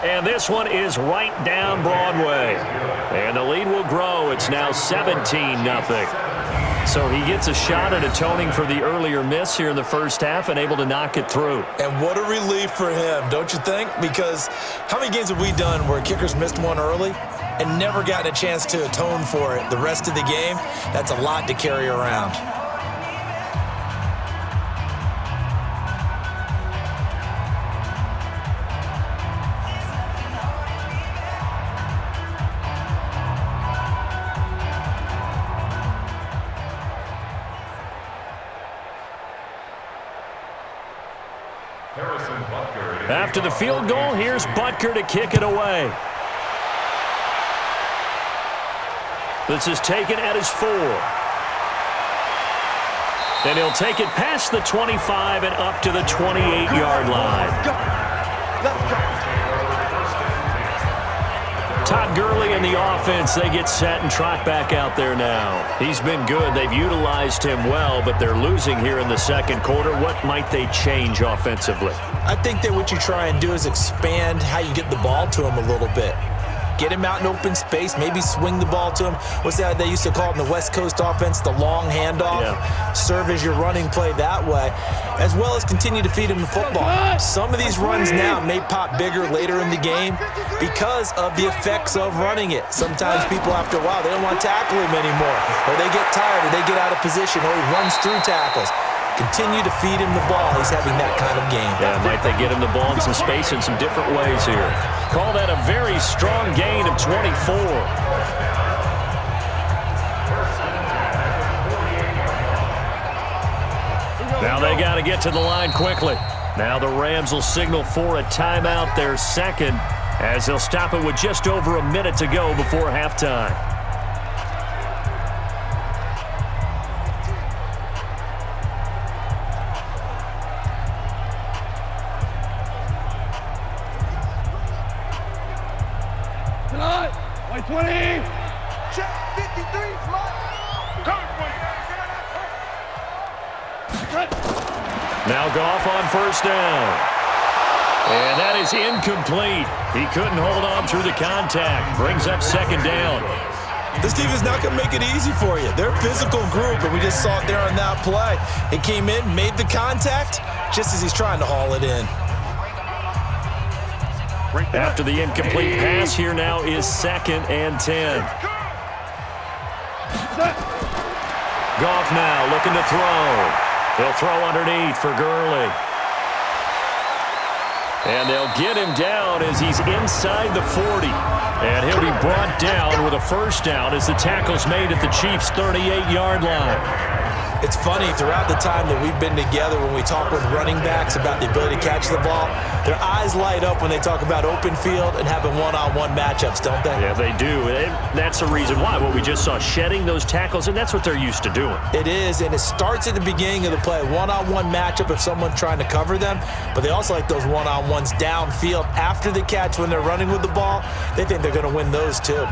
And this one is right down Broadway. And the lead will grow. It's now 17-0. So he gets a shot at atoning for the earlier miss here in the first half and able to knock it through. And what a relief for him, don't you think? Because how many games have we done where kickers missed one early and never gotten a chance to atone for it the rest of the game? That's a lot to carry around. After the field goal, here's Butker to kick it away. This is taken at his 4. And he'll take it past the 25 and up to the 28-yard line. Todd Gurley and the offense, they get set and trot back out there now. He's been good. They've utilized him well, but they're losing here in the second quarter. What might they change offensively? I think that what you try and do is expand how you get the ball to him a little bit. Get him out in open space, maybe swing the ball to him. What's that they used to call it in the West Coast offense, the long handoff? Yeah. Serve as your running play that way, as well as continue to feed him the football. Some of these runs now may pop bigger later in the game because of the effects of running it. Sometimes people, after a while, they don't want to tackle him anymore, or they get tired, or they get out of position, or he runs through tackles. Continue to feed him the ball. He's having that kind of game. Yeah, might they get him the ball in some space in some different ways here. Call that a very strong gain of 24. Now they got to get to the line quickly. Now the Rams will signal for a timeout, their second, as they'll stop it with just over a minute to go before halftime. White 20. Check 53. Now Goff on first down. And that is incomplete. He couldn't hold on through the contact. Brings up second down. This team is not going to make it easy for you. They're a physical group, and we just saw it there on that play. He came in, made the contact, just as he's trying to haul it in. After the incomplete pass, here now is 2nd and 10. Goff now looking to throw. They'll throw underneath for Gurley. And they'll get him down as he's inside the 40. And he'll be brought down with a first down as the tackle's made at the Chiefs' 38-yard line. It's funny, throughout the time that we've been together, when we talk with running backs about the ability to catch the ball, their eyes light up when they talk about open field and having one-on-one matchups, don't they? Yeah, they do. And that's the reason why. What we just saw, shedding those tackles, and that's what they're used to doing. It is, and it starts at the beginning of the play. One-on-one matchup if someone's trying to cover them, but they also like those one-on-ones downfield after the catch when they're running with the ball. They think they're going to win those too.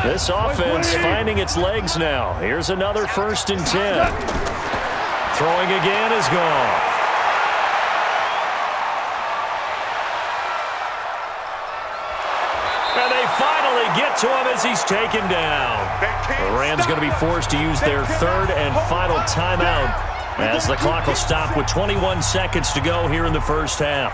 This offense finding its legs now. Here's another 1st and 10. Throwing again is Goff. And they finally get to him as he's taken down. The Rams going to be forced to use their 3rd and final timeout as the clock will stop with 21 seconds to go here in the first half.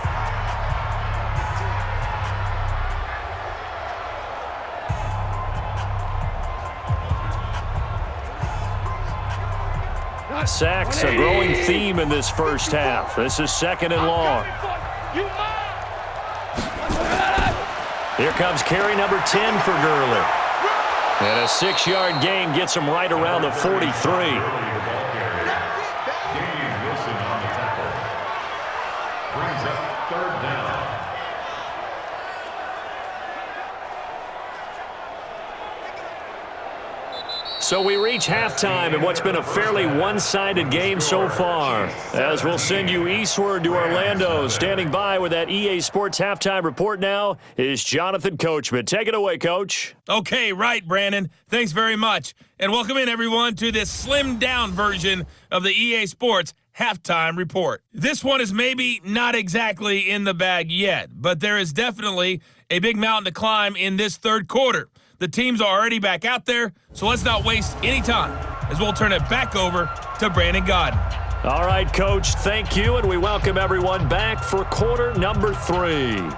Sacks, a growing theme in this first half. This is 2nd and long. Here comes carry number 10 for Gurley. And a 6-yard gain gets him right around the 43. So we reach halftime in what's been a fairly one-sided game so far. As we'll send you eastward to Orlando. Standing by with that EA Sports halftime report now is Jonathan Coachman. Take it away, Coach. Okay, right, Brandon. Thanks very much. And welcome in, everyone, to this slimmed-down version of the EA Sports halftime report. This one is maybe not exactly in the bag yet, but there is definitely a big mountain to climb in this third quarter. The teams are already back out there, so let's not waste any time as we'll turn it back over to Brandon Godden. All right, Coach, thank you, and we welcome everyone back for quarter number 3.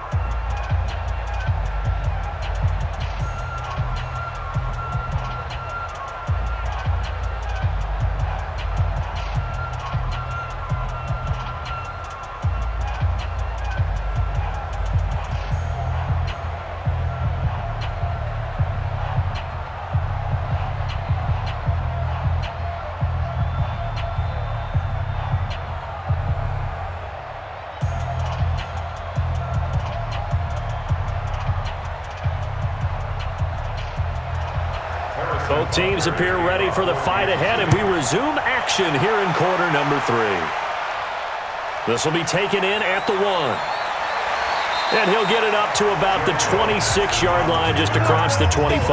Both teams appear ready for the fight ahead, and we resume action here in quarter number 3. This will be taken in at the 1. And he'll get it up to about the 26-yard line, just across the 25.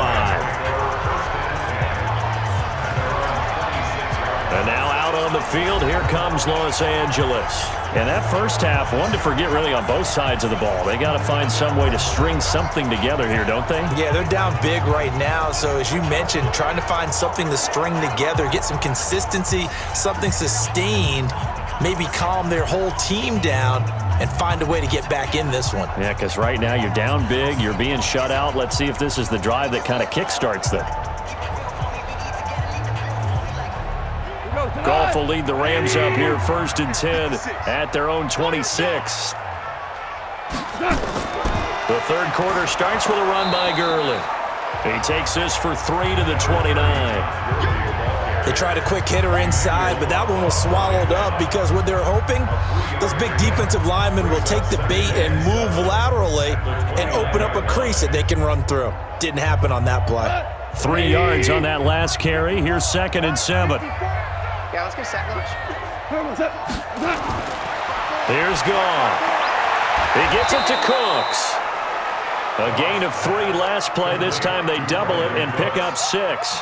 And now out on the field, here comes Los Angeles. And that first half, one to forget really on both sides of the ball. They got to find some way to string something together here, don't they? Yeah, they're down big right now. So as you mentioned, trying to find something to string together, get some consistency, something sustained, maybe calm their whole team down and find a way to get back in this one. Yeah, because right now you're down big, you're being shut out. Let's see if this is the drive that kind of kickstarts them. Goff will lead the Rams up here 1st and 10 at their own 26. The third quarter starts with a run by Gurley. He takes this for 3 to the 29. They tried a quick hitter inside, but that one was swallowed up because what they're hoping, those big defensive linemen will take the bait and move laterally and open up a crease that they can run through. Didn't happen on that play. 3 yards on that last carry. Here's 2nd and 7. Yeah, let's go sack lunch. Here's Goff. He gets it to Cooks. A gain of 3 last play. This time they double it and pick up 6.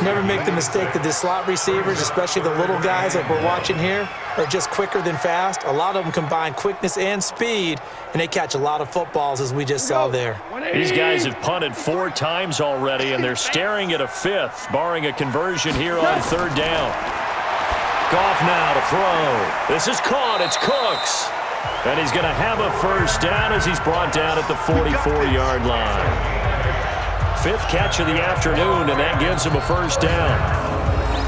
Never make the mistake that the slot receivers, especially the little guys like we're watching here, are just quicker than fast. A lot of them combine quickness and speed, and they catch a lot of footballs, as we just saw there. These guys have punted 4 times already, and they're staring at a 5th, barring a conversion here on 3rd down. Goff now to throw. This is caught. It's Cooks. And he's going to have a 1st down as he's brought down at the 44-yard line. 5th catch of the afternoon, and that gives him a 1st down.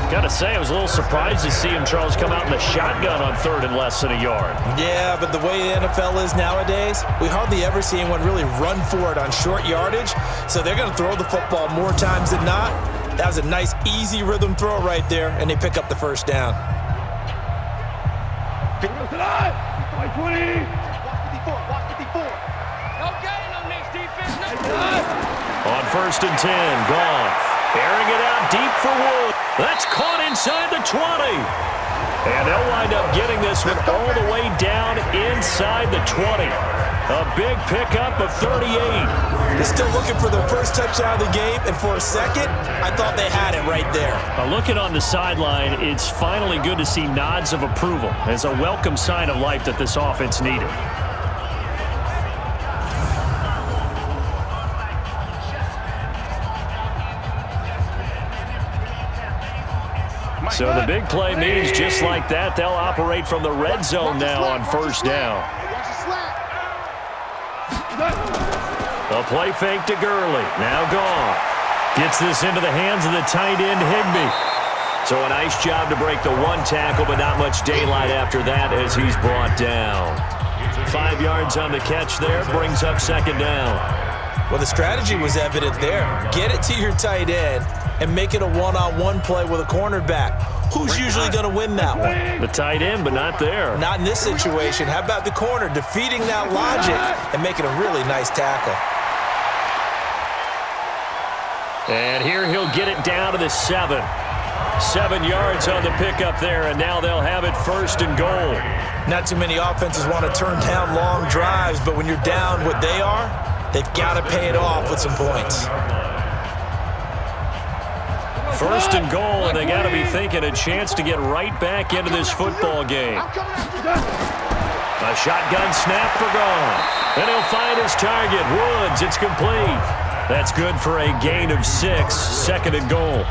Got to say, I was a little surprised to see him, Charles, come out in the shotgun on 3rd and less than a yard. Yeah, but the way the NFL is nowadays, we hardly ever see anyone really run for it on short yardage, so they're going to throw the football more times than not. That was a nice, easy rhythm throw right there, and they pick up the 1st down. 20. Watch 54. No gain on this defense. No. On 1st and 10, Goff airing it out deep for Wood. That's caught inside the 20. And they'll wind up getting this one all the way down inside the 20. A big pickup of 38. They're still looking for their first touchdown of the game, and for a second, I thought they had it right there. Looking on the sideline, it's finally good to see nods of approval as a welcome sign of life that this offense needed. So the big play means just like that, they'll operate from the red zone now on 1st down. A play fake to Gurley. Now Goff gets this into the hands of the tight end Higbee. So a nice job to break the 1 tackle, but not much daylight after that as he's brought down. 5 yards on the catch there, brings up 2nd down. Well, the strategy was evident there. Get it to your tight end and make it a one-on-one play with a cornerback. Who's usually going to win that one? The tight end, but not there. Not in this situation. How about the corner defeating that logic and making a really nice tackle? And here he'll get it down to the 7. 7 yards on the pickup there, and now they'll have it 1st and goal. Not too many offenses want to turn down long drives, but when you're down what they are, they've got to pay it off with some points. 1st and goal, and they got to be thinking a chance to get right back into this football game. A shotgun snap for Goff. And he'll find his target, Woods. It's complete. That's good for a gain of 6, 2nd and goal.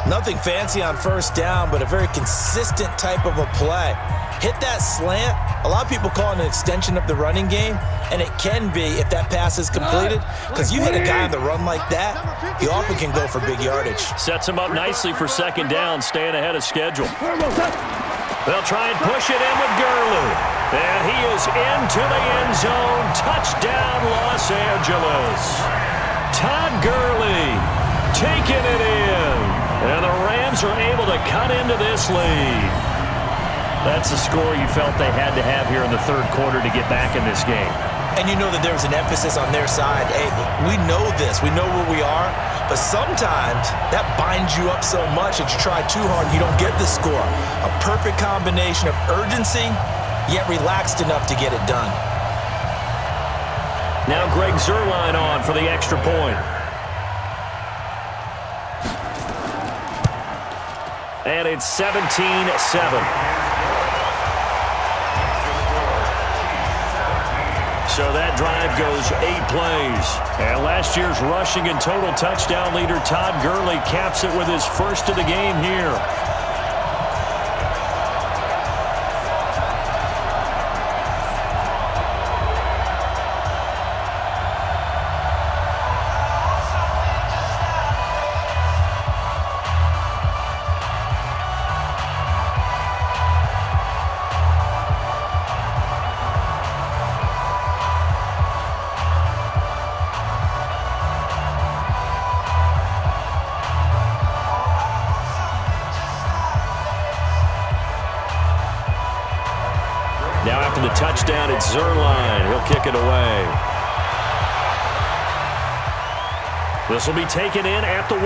Nothing fancy on 1st down, but a very consistent type of a play. Hit that slant. A lot of people call it an extension of the running game, and it can be if that pass is completed, because you hit a guy on the run like that, he often can go for big yardage. Sets him up nicely for 2nd down, staying ahead of schedule. They'll try and push it in with Gurley. And he is into the end zone. Touchdown, Los Angeles. Todd Gurley taking it in. And the Rams are able to cut into this lead. That's the score you felt they had to have here in the 3rd quarter to get back in this game. And you know that there was an emphasis on their side. Hey, we know this. We know where we are. But sometimes that binds you up so much that you try too hard, you don't get the score. A perfect combination of urgency, yet relaxed enough to get it done. Now Greg Zuerlein on for the extra point. And it's 17-7. So that drive goes 8 plays. And last year's rushing and total touchdown leader Todd Gurley caps it with his 1st of the game here. Now after the touchdown, it's Zuerlein. He'll kick it away. This will be taken in at the 1.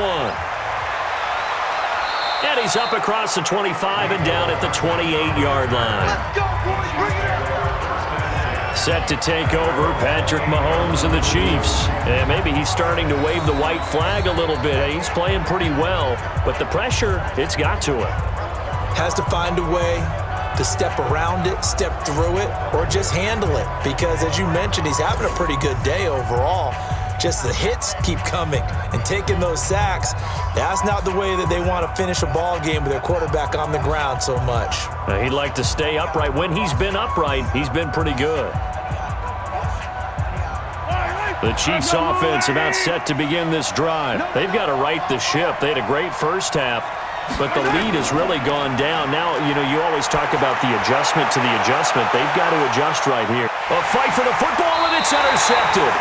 And he's up across the 25 and down at the 28-yard line. Let's go, boys. Bring it up. Set to take over, Patrick Mahomes and the Chiefs. And maybe he's starting to wave the white flag a little bit. He's playing pretty well, but the pressure, it's got to him. Has to find a way to step around it, step through it, or just handle it. Because as you mentioned, he's having a pretty good day overall. Just the hits keep coming and taking those sacks. That's not the way that they want to finish a ball game with their quarterback on the ground so much. He'd like to stay upright. When he's been upright, he's been pretty good. The Chiefs offense about set to begin this drive. They've got to right the ship. They had a great first half, but the lead has really gone down. Now, you always talk about the adjustment to the adjustment. They've got to adjust right here. A fight for the football, and it's intercepted.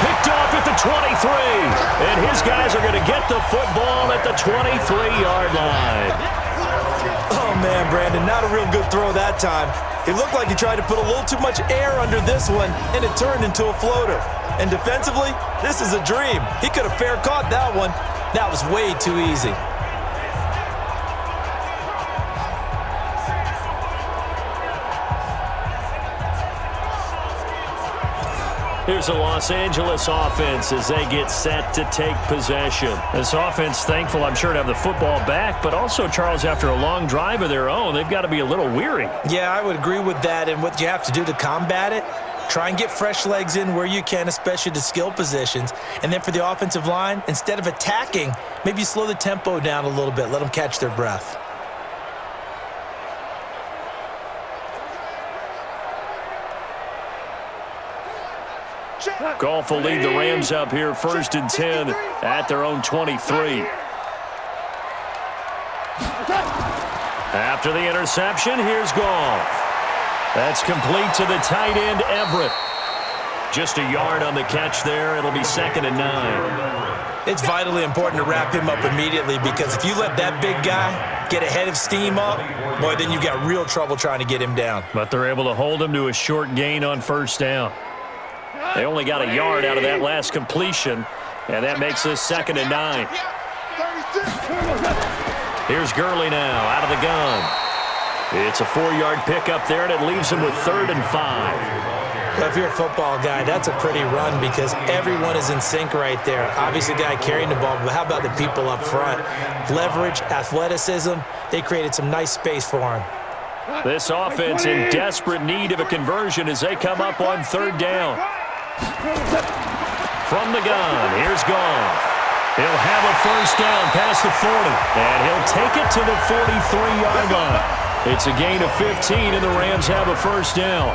Picked off at the 23. And his guys are going to get the football at the 23-yard line. Oh, man, Brandon, not a real good throw that time. It looked like he tried to put a little too much air under this one, and it turned into a floater. And defensively, this is a dream. He could have fair caught that one. That was way too easy. Here's the Los Angeles offense as they get set to take possession. This offense, thankful, I'm sure, to have the football back, but also, Charles, after a long drive of their own, they've got to be a little weary. Yeah, I would agree with that, and what you have to do to combat it, try and get fresh legs in where you can, especially to skill positions. And then for the offensive line, instead of attacking, maybe slow the tempo down a little bit, let them catch their breath. Goff will lead the Rams up here 1st and 10 at their own 23. After the interception, here's Goff. That's complete to the tight end, Everett. Just a yard on the catch there. It'll be 2nd and 9. It's vitally important to wrap him up immediately because if you let that big guy get ahead of steam up, boy, then you've got real trouble trying to get him down. But they're able to hold him to a short gain on 1st down. They only got a yard out of that last completion, and that makes this 2nd and 9. Here's Gurley now out of the gun. It's a 4-yard pickup there, and it leaves him with 3rd and 5. Well, if you're a football guy, that's a pretty run because everyone is in sync right there. Obviously, the guy carrying the ball, but how about the people up front? Leverage, athleticism, they created some nice space for him. This offense in desperate need of a conversion as they come up on 3rd down. From the gun, here's Goff. He'll have a 1st down past the 40, and he'll take it to the 43-yard line. It's a gain of 15, and the Rams have a 1st down.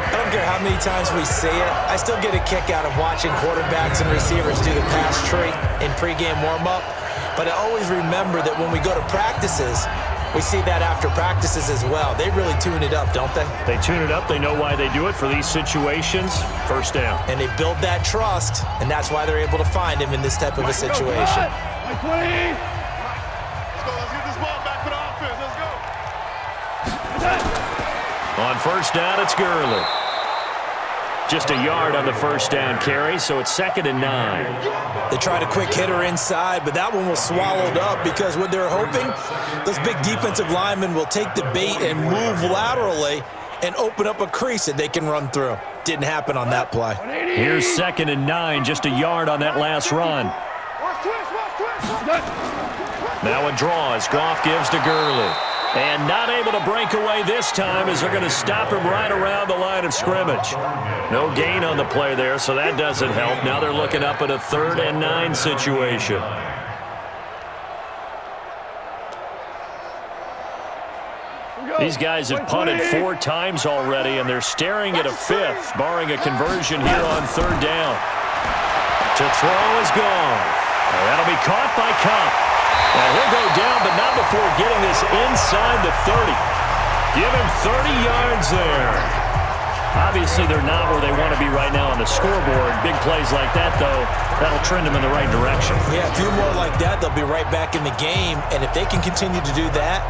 I don't care how many times we see it. I still get a kick out of watching quarterbacks and receivers do the pass tree in pregame warm-up. But I always remember that when we go to practices, we see that after practices as well. They really tune it up, don't they? They tune it up. They know why they do it for these situations. 1st down. And they build that trust, and that's why they're able to find him in this type of a situation. Let's go. Let's get this ball back for the offense. Let's go. On 1st down, it's Gurley. Just a yard on the 1st down carry, so it's 2nd and 9. They tried a quick hitter inside, but that one was swallowed up because what they're hoping, those big defensive linemen will take the bait and move laterally and open up a crease that they can run through. Didn't happen on that play. Here's 2nd and 9, just a yard on that last run. Now a draw as Goff gives to Gurley. And not able to break away this time as they're going to stop him right around the line of scrimmage. No gain on the play there, so that doesn't help. Now they're looking up at a 3rd and 9 situation. These guys have punted 4 times already, and they're staring at a 5th, barring a conversion here on 3rd down. To throw is Goff. That'll be caught by Kupp. Well, he'll go down, but not before getting this inside the 30. Give him 30 yards there. Obviously, they're not where they want to be right now on the scoreboard. Big plays like that, though, that'll trend them in the right direction. Yeah, a few more like that, they'll be right back in the game. And if they can continue to do that,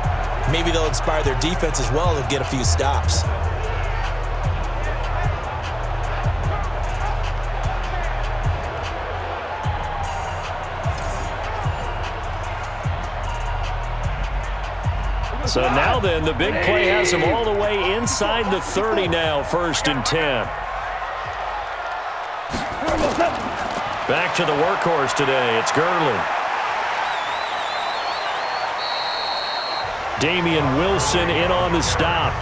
maybe they'll inspire their defense as well and get a few stops. So now then, the big play has them all the way inside the 30 now, 1st and 10. Back to the workhorse today. It's Gurley. Damian Wilson in on the stop.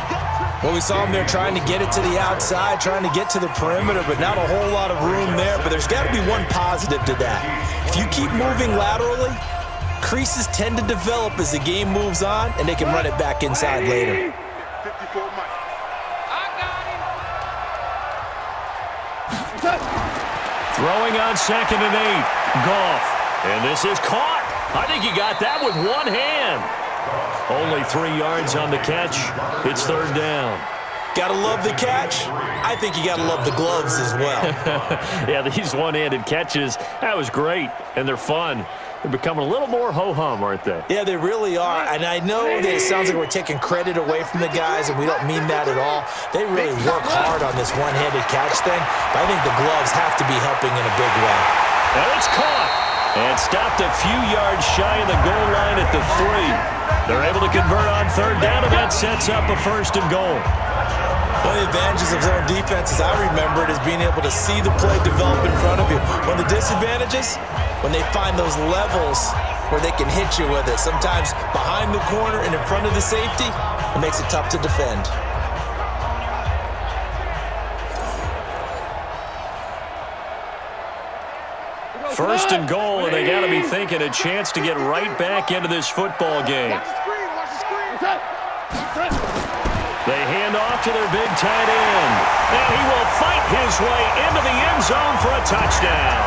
Well, we saw him there trying to get it to the outside, trying to get to the perimeter, but not a whole lot of room there. But there's got to be one positive to that. If you keep moving laterally, creases tend to develop as the game moves on, and they can run it back inside later. Throwing on 2nd and 8. Goff. And this is caught. I think he got that with one hand. Only 3 yards on the catch. It's 3rd down. Gotta love the catch. I think you gotta love the gloves as well. Yeah, these one-handed catches, that was great, and they're fun. They're becoming a little more ho-hum, aren't they? Yeah, they really are. And I know that it sounds like we're taking credit away from the guys, and we don't mean that at all. They really work hard on this one-handed catch thing, but I think the gloves have to be helping in a big way. And it's caught and stopped a few yards shy of the goal line at the 3. They're able to convert on 3rd down, and that sets up a 1st and goal. One of the advantages of zone defense, as I remember it, is being able to see the play develop in front of you. One of the disadvantages, when they find those levels where they can hit you with it, sometimes behind the corner and in front of the safety, it makes it tough to defend. First and goal, and they got to be thinking a chance to get right back into this football game. They hand off to their big tight end, and he will fight his way into the end zone for a touchdown.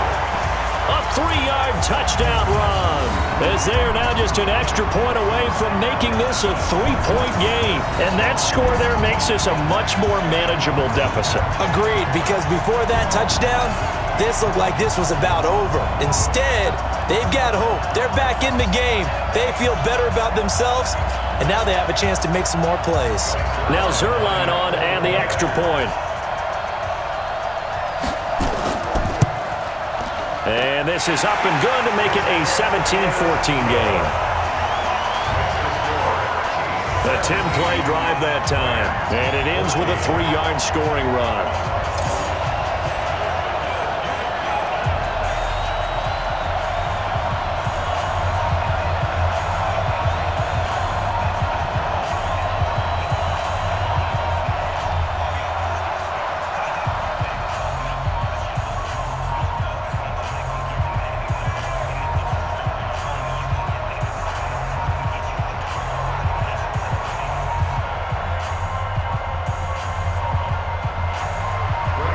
A 3-yard touchdown run, as they are now just an extra point away from making this a 3-point game. And that score there makes this a much more manageable deficit. Agreed, because before that touchdown, this looked like this was about over. Instead, they've got hope. They're back in the game. They feel better about themselves, and now they have a chance to make some more plays. Now Zerline on and the extra point. And this is up and good to make it a 17-14 game. A 10-play drive that time, and it ends with a 3-yard scoring run.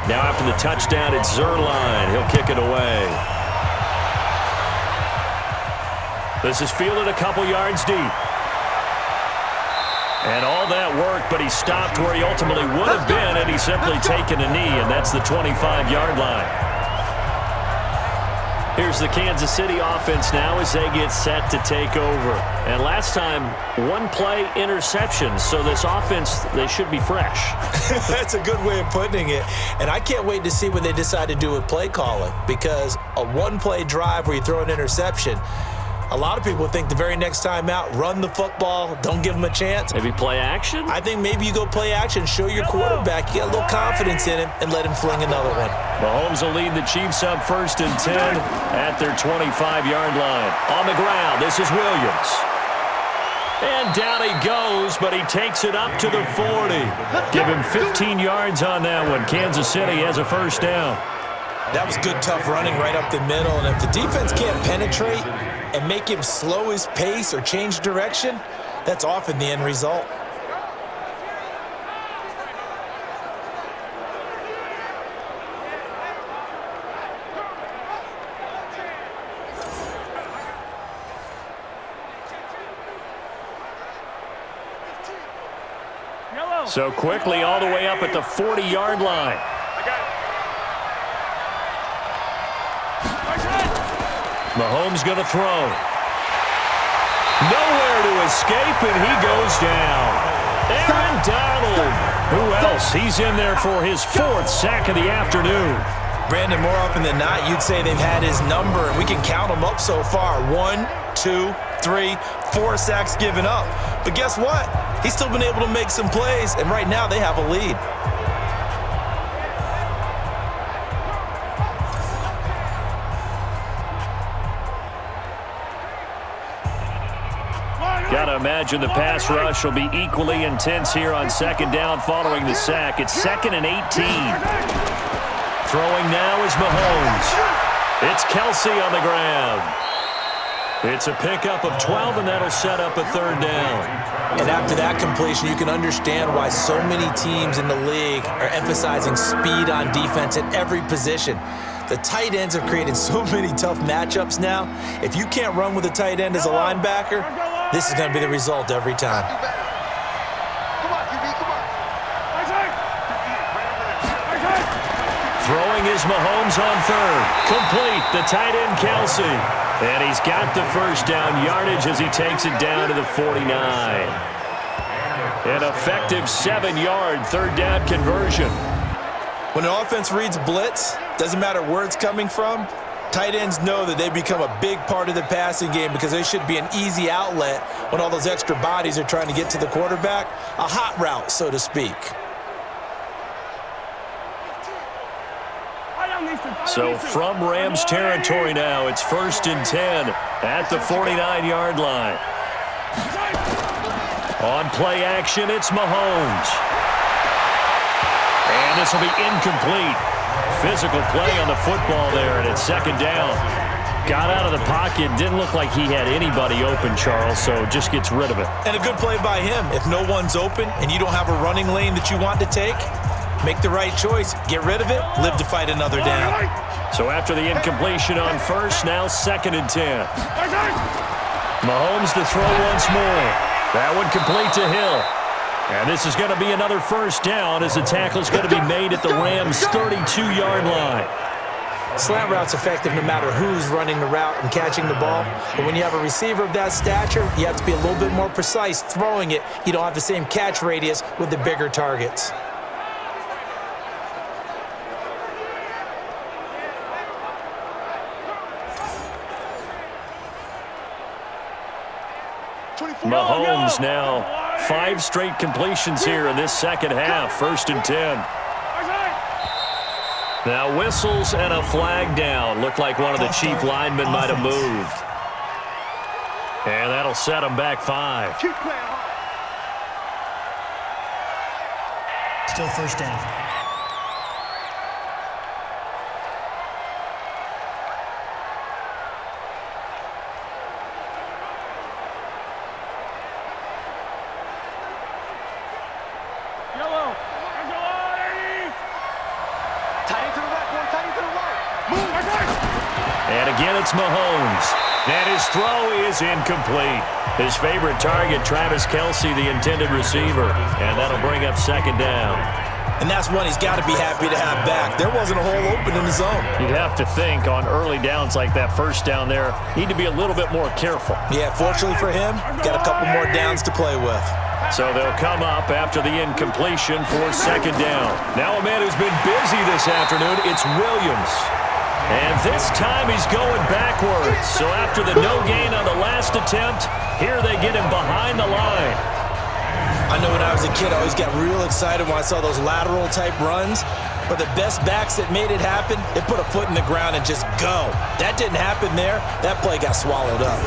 Now after the touchdown, it's Zerline. He'll kick it away. This is fielded a couple yards deep. And all that work, but he stopped where he ultimately would have been had he simply taken a knee, and that's the 25-yard line. Here's the Kansas City offense now as they get set to take over. And last time, 1-play interception, so this offense, they should be fresh. That's a good way of putting it. And I can't wait to see what they decide to do with play calling, because a 1-play drive where you throw an interception, a lot of people think the very next time out, run the football, don't give them a chance. Maybe play action? I think maybe you go play action, show your quarterback, get a little confidence in him, and let him fling another one. Mahomes will lead the Chiefs up 1st and 10 at their 25-yard line. On the ground, this is Williams. And down he goes, but he takes it up to the 40. Give him 15 yards on that one. Kansas City has a 1st down. That was good, tough running right up the middle. And if the defense can't penetrate and make him slow his pace or change direction, that's often the end result. So quickly all the way up at the 40-yard line. Mahomes going to throw. Nowhere to escape, and he goes down. Aaron Donald. Who else? He's in there for his 4th sack of the afternoon. Brandon, more often than not, you'd say they've had his number, and we can count them up so far. 1, 2, 3, 4 sacks given up. But guess what? He's still been able to make some plays, and right now they have a lead. Got to imagine the pass rush will be equally intense here on 2nd down following the sack. It's 2nd and 18. Throwing now is Mahomes. It's Kelsey on the ground. It's a pickup of 12, and that'll set up a 3rd down. And after that completion, you can understand why so many teams in the league are emphasizing speed on defense at every position. The tight ends have created so many tough matchups now. If you can't run with a tight end as a linebacker, this is going to be the result every time. Throwing is Mahomes on 3rd. Complete, the tight end Kelsey. And he's got the 1st down yardage as he takes it down to the 49. An effective 7-yard 3rd down conversion. When an offense reads blitz, doesn't matter where it's coming from, tight ends know that they become a big part of the passing game because they should be an easy outlet when all those extra bodies are trying to get to the quarterback. A hot route, so to speak. So from Rams territory now, it's 1st and 10 at the 49-yard line. On play action, it's Mahomes. And this will be incomplete. Physical play on the football there, and it's 2nd down. Got out of the pocket, didn't look like he had anybody open, Charles, so just gets rid of it. And a good play by him. If no one's open and you don't have a running lane that you want to take, Make the right choice. Get rid of it. Live to fight another down. So after the incompletion on first, now 2nd and 10. Mahomes to throw once more. That one complete to Hill. And this is going to be another first down as the tackle's going to be made at the Rams' 32-yard line. Slant route's effective no matter who's running the route and catching the ball. But when you have a receiver of that stature, you have to be a little bit more precise throwing it. You don't have the same catch radius with the bigger targets. Mahomes now 5 straight completions here in this second half. 1st and 10. Now whistles and a flag down. Looked like one of the chief linemen might have moved. And that'll set him back 5. Still first down. And again, it's Mahomes. And his throw is incomplete. His favorite target, Travis Kelce, the intended receiver. And that'll bring up 2nd down. And that's one he's got to be happy to have back. There wasn't a hole open in the zone. You'd have to think on early downs like that first down there, need to be a little bit more careful. Yeah, fortunately for him, got a couple more downs to play with. So they'll come up after the incompletion for 2nd down. Now a man who's been busy this afternoon, it's Williams. And this time he's going backwards. So after the no gain on the last attempt, here they get him behind the line. I know when I was a kid, I always got real excited when I saw those lateral type runs. But the best backs that made it happen, they put a foot in the ground and just go. That didn't happen there. That play got swallowed up.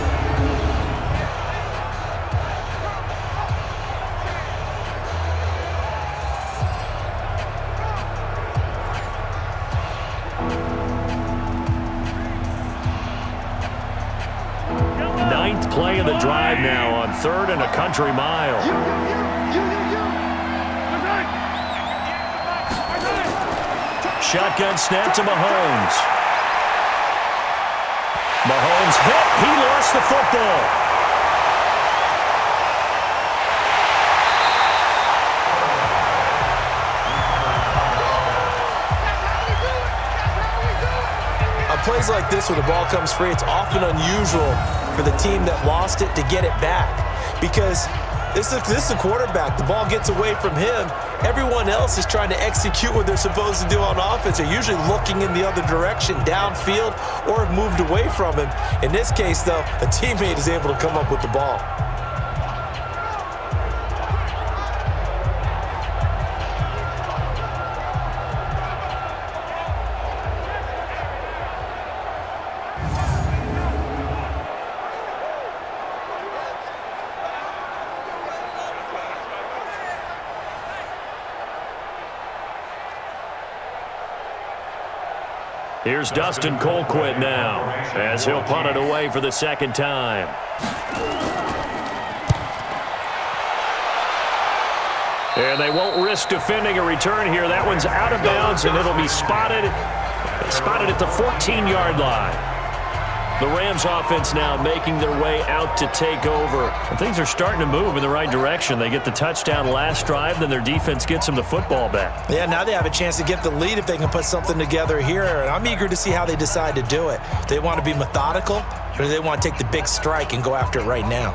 Play of the drive now on 3rd and a country mile. Shotgun snap to Mahomes. Mahomes hit. He lost the football. On plays like this where the ball comes free, it's often unusual for the team that lost it to get it back, because this is the quarterback. The ball gets away from him. Everyone else is trying to execute what they're supposed to do on offense. They're usually looking in the other direction, downfield, or have moved away from him. In this case, though, a teammate is able to come up with the ball. Here's Dustin Colquitt now as he'll punt it away for the 2nd time. And they won't risk defending a return here. That one's out of bounds, and it'll be spotted at the 14-yard line. The Rams offense now making their way out to take over. And things are starting to move in the right direction. They get the touchdown last drive, then their defense gets them the football back. Yeah, now they have a chance to get the lead if they can put something together here. And I'm eager to see how they decide to do it. Do they want to be methodical, or do they want to take the big strike and go after it right now?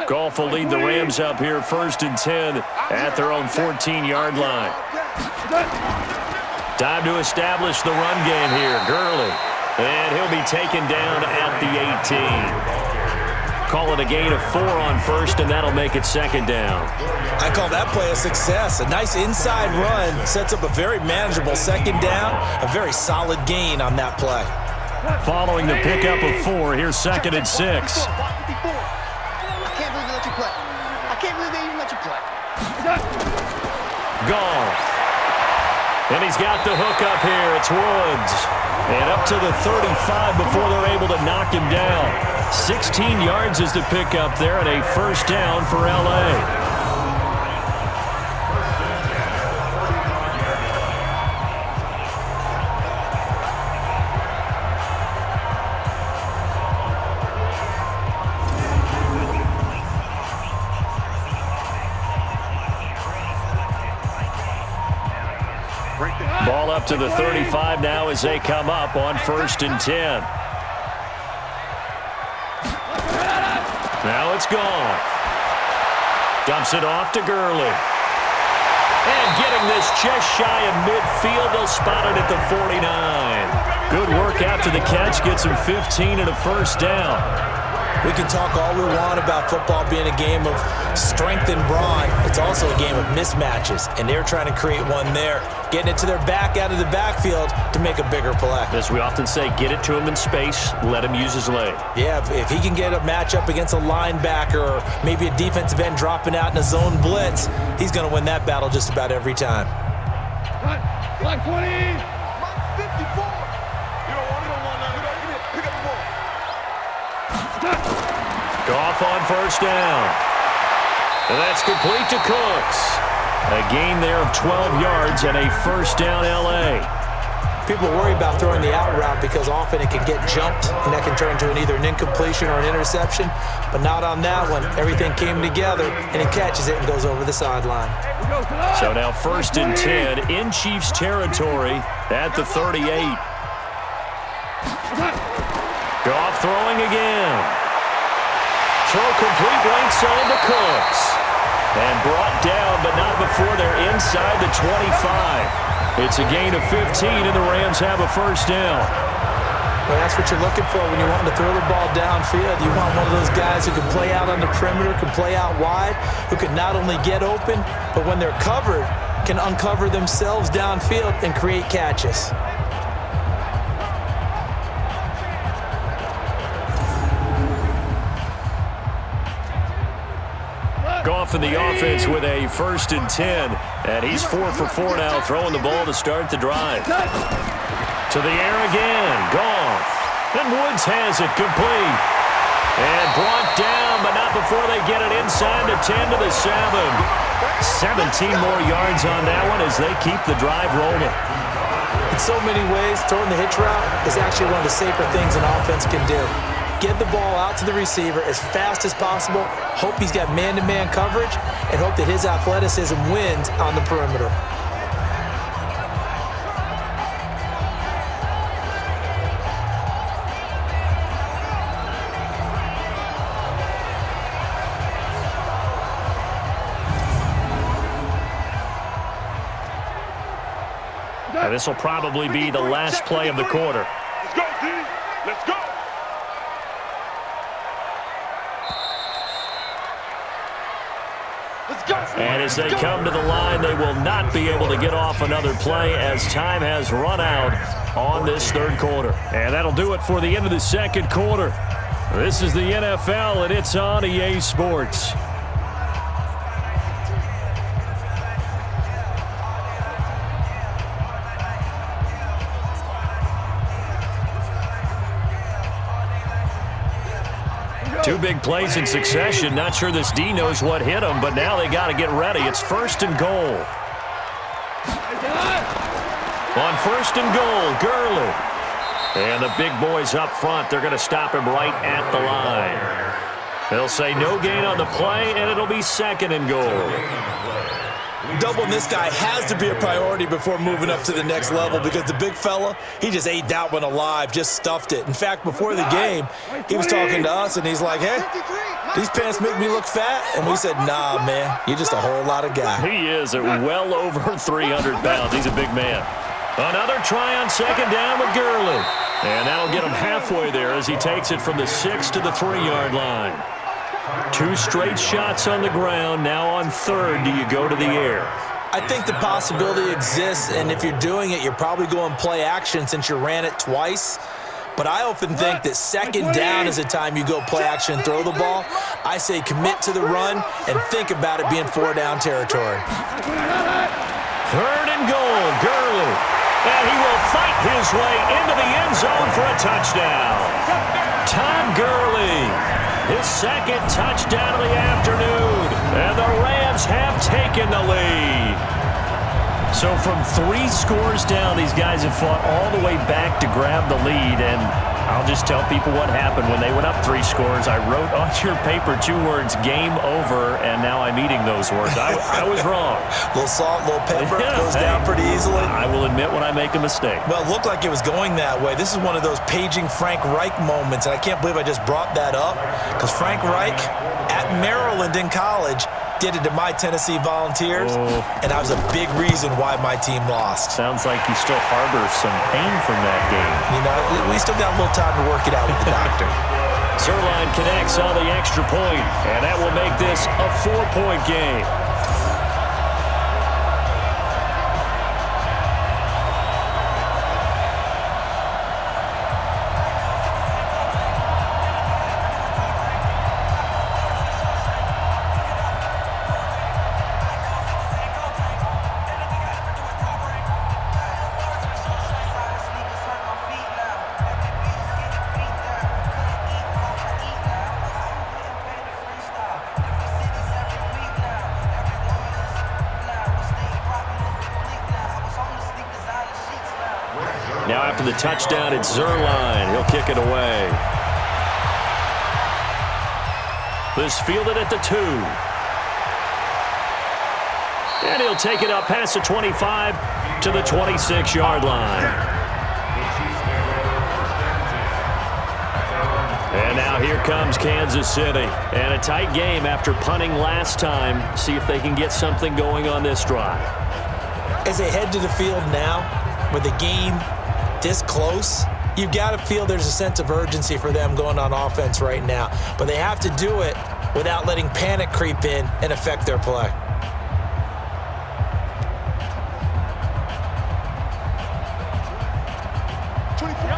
Goff will lead the Rams up here 1st and 10 at their own 14-yard line. Time to establish the run game here. Gurley. And he'll be taken down at the 18. Call it a gain of 4 on 1st, and that'll make it 2nd down. I call that play a success. A nice inside run sets up a very manageable 2nd down. A very solid gain on that play. Following the pickup of 4, here's 2nd and 6. I can't believe they let you play. I can't believe they even let you play. Goff. And he's got the hook up here. It's Woods. And up to the 35 before they're able to knock him down. 16 yards is the pickup there and a first down for L.A. Ball up to the 35 now as they come up on 1st and 10. Now it's gone. Dumps it off to Gurley. And getting this just shy of midfield, they'll spot it at the 49. Good work after the catch, gets him 15 and a first down. We can talk all we want about football being a game of strength and brawn. It's also a game of mismatches, and they're trying to create one there, getting it to their back out of the backfield to make a bigger play. As we often say, get it to him in space, let him use his leg. Yeah, if he can get a matchup against a linebacker or maybe a defensive end dropping out in a zone blitz, he's going to win that battle just about every time. Black 20. 54. You don't want it. Pick up the ball. Goff on first down. And that's complete to Cooks. A gain there of 12 yards and a first down L.A. People worry about throwing the out route because often it can get jumped, and that can turn into either an incompletion or an interception. But not on that one. Everything came together, and he catches it and goes over the sideline. So now 1st and 10 in Chiefs territory at the 38. Goff throwing again. Throw complete right side to Cooks. And brought down, but not before they're inside the 25. It's a gain of 15, and the Rams have a first down. Well, that's what you're looking for when you want to throw the ball downfield. You want one of those guys who can play out on the perimeter, can play out wide, who can not only get open, but when they're covered, can uncover themselves downfield and create catches. Goff in the offense with a 1st and 10. And he's 4 for 4 now, throwing the ball to start the drive. To the air again. Goff. And Woods has it complete. And brought down, but not before they get it inside the 10 to the 7. 17 more yards on that one as they keep the drive rolling. In so many ways, throwing the hitch route is actually one of the safer things an offense can do. Get the ball out to the receiver as fast as possible, hope he's got man-to-man coverage, and hope that his athleticism wins on the perimeter. And this will probably be the last play of the quarter. Let's go, D. Let's go. And as they come to the line, they will not be able to get off another play as time has run out on this 3rd quarter. And that'll do it for the end of the 2nd quarter. This is the NFL, and it's on EA Sports. Two big plays in succession. Not sure this D knows what hit him, but now they got to get ready. It's 1st and goal. On 1st and goal, Gurley. And the big boys up front, they're going to stop him right at the line. They'll say no gain on the play, and it'll be 2nd and goal. Doubling this guy has to be a priority before moving up to the next level because the big fella, he just ate that one alive, just stuffed it. In fact, before the game, he was talking to us, and he's like, hey, these pants make me look fat? And we said, nah, man, you're just a whole lot of guy. He is at well over 300 pounds. He's a big man. Another try on 2nd down with Gurley. And that'll get him halfway there as he takes it from the 6 to the 3-yard line. 2 straight shots on the ground. Now on 3rd, do you go to the air? I think the possibility exists, and if you're doing it, you're probably going play action since you ran it twice. But I often think that 2nd down is the time you go play action and throw the ball. I say commit to the run and think about it being 4-down territory. 3rd and goal. Gurley And he will fight his way into the end zone for a touchdown. Todd Gurley, his second touchdown of the afternoon. And the Rams have taken the lead. So from 3 scores down, these guys have fought all the way back to grab the lead. And I'll just tell people what happened when they went up 3 scores. I wrote on your paper 2 words, game over, and now I'm eating those words. I was wrong. A little salt, a little pepper, goes down pretty easily. I will admit when I make a mistake. Well, it looked like it was going that way. This is one of those paging Frank Reich moments, and I can't believe I just brought that up, because Frank Reich at Maryland in college did it to my Tennessee Volunteers, and that was a big reason why my team lost. Sounds like you still harbor some pain from that game. You know, we still got a little time to work it out with the doctor. Zerline connects on the extra point, and that will make this a 4-point game. Now after the touchdown, it's Zerline. He'll kick it away. This fielded at the 2. And he'll take it up past the 25 to the 26-yard line. And now here comes Kansas City. And a tight game after punting last time. See if they can get something going on this drive. As they head to the field now, with the game this close, you've got to feel there's a sense of urgency for them going on offense right now. But they have to do it without letting panic creep in and affect their play.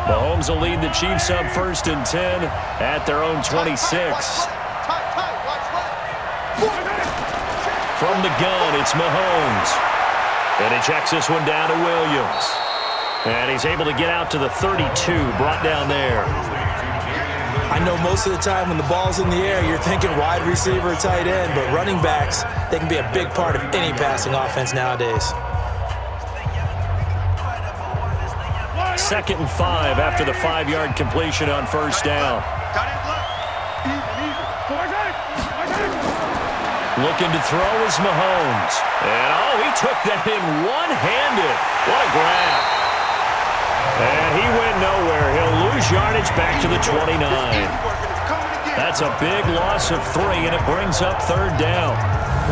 Mahomes will lead the Chiefs up 1st and 10 at their own 26. From the gun, it's Mahomes. And he checks this one down to Williams. And he's able to get out to the 32, brought down there. I know most of the time when the ball's in the air, you're thinking wide receiver, tight end, but running backs, they can be a big part of any passing offense nowadays. 2nd and 5 after the 5-yard completion on 1st down. Looking to throw is Mahomes. And, he took that in one-handed. What a grab. And he went nowhere. He'll lose yardage back to the 29. That's a big loss of 3, and it brings up 3rd down.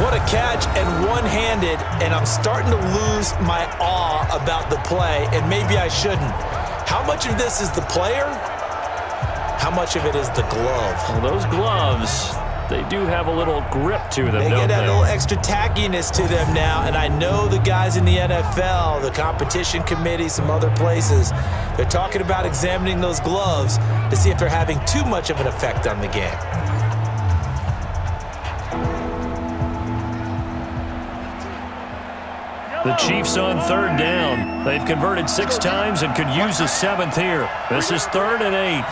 What a catch, and one-handed, and I'm starting to lose my awe about the play, and maybe I shouldn't. How much of this is the player? How much of it is the glove? Well, those gloves, they do have a little grip to them, don't they? They get that little extra tackiness to them now, and I know the guys in the NFL, the competition committee, some other places, they're talking about examining those gloves to see if they're having too much of an effect on the game. The Chiefs on 3rd down. They've converted 6 times and could use a 7th here. This is 3rd and 8.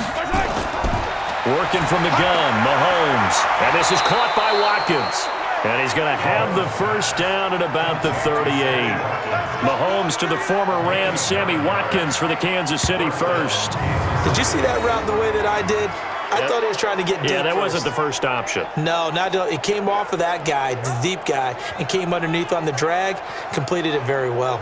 Working from the gun, Mahomes. And this is caught by Watkins. And he's going to have the 1st down at about the 38. Mahomes to the former Rams, Sammy Watkins, for the Kansas City 1st. Did you see that route the way that I did? I thought he was trying to get deep. Yeah, that first. wasn't the first option. No, it came off of that guy, the deep guy, and came underneath on the drag, completed it very well.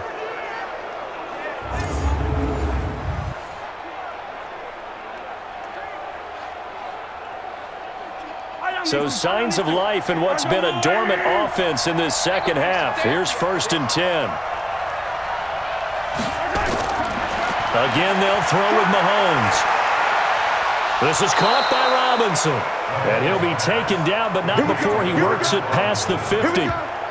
So signs of life in what's been a dormant offense in this second half. Here's 1st and 10. Again, they'll throw with Mahomes. This is caught by Robinson. And he'll be taken down, but not before he works it past the 50.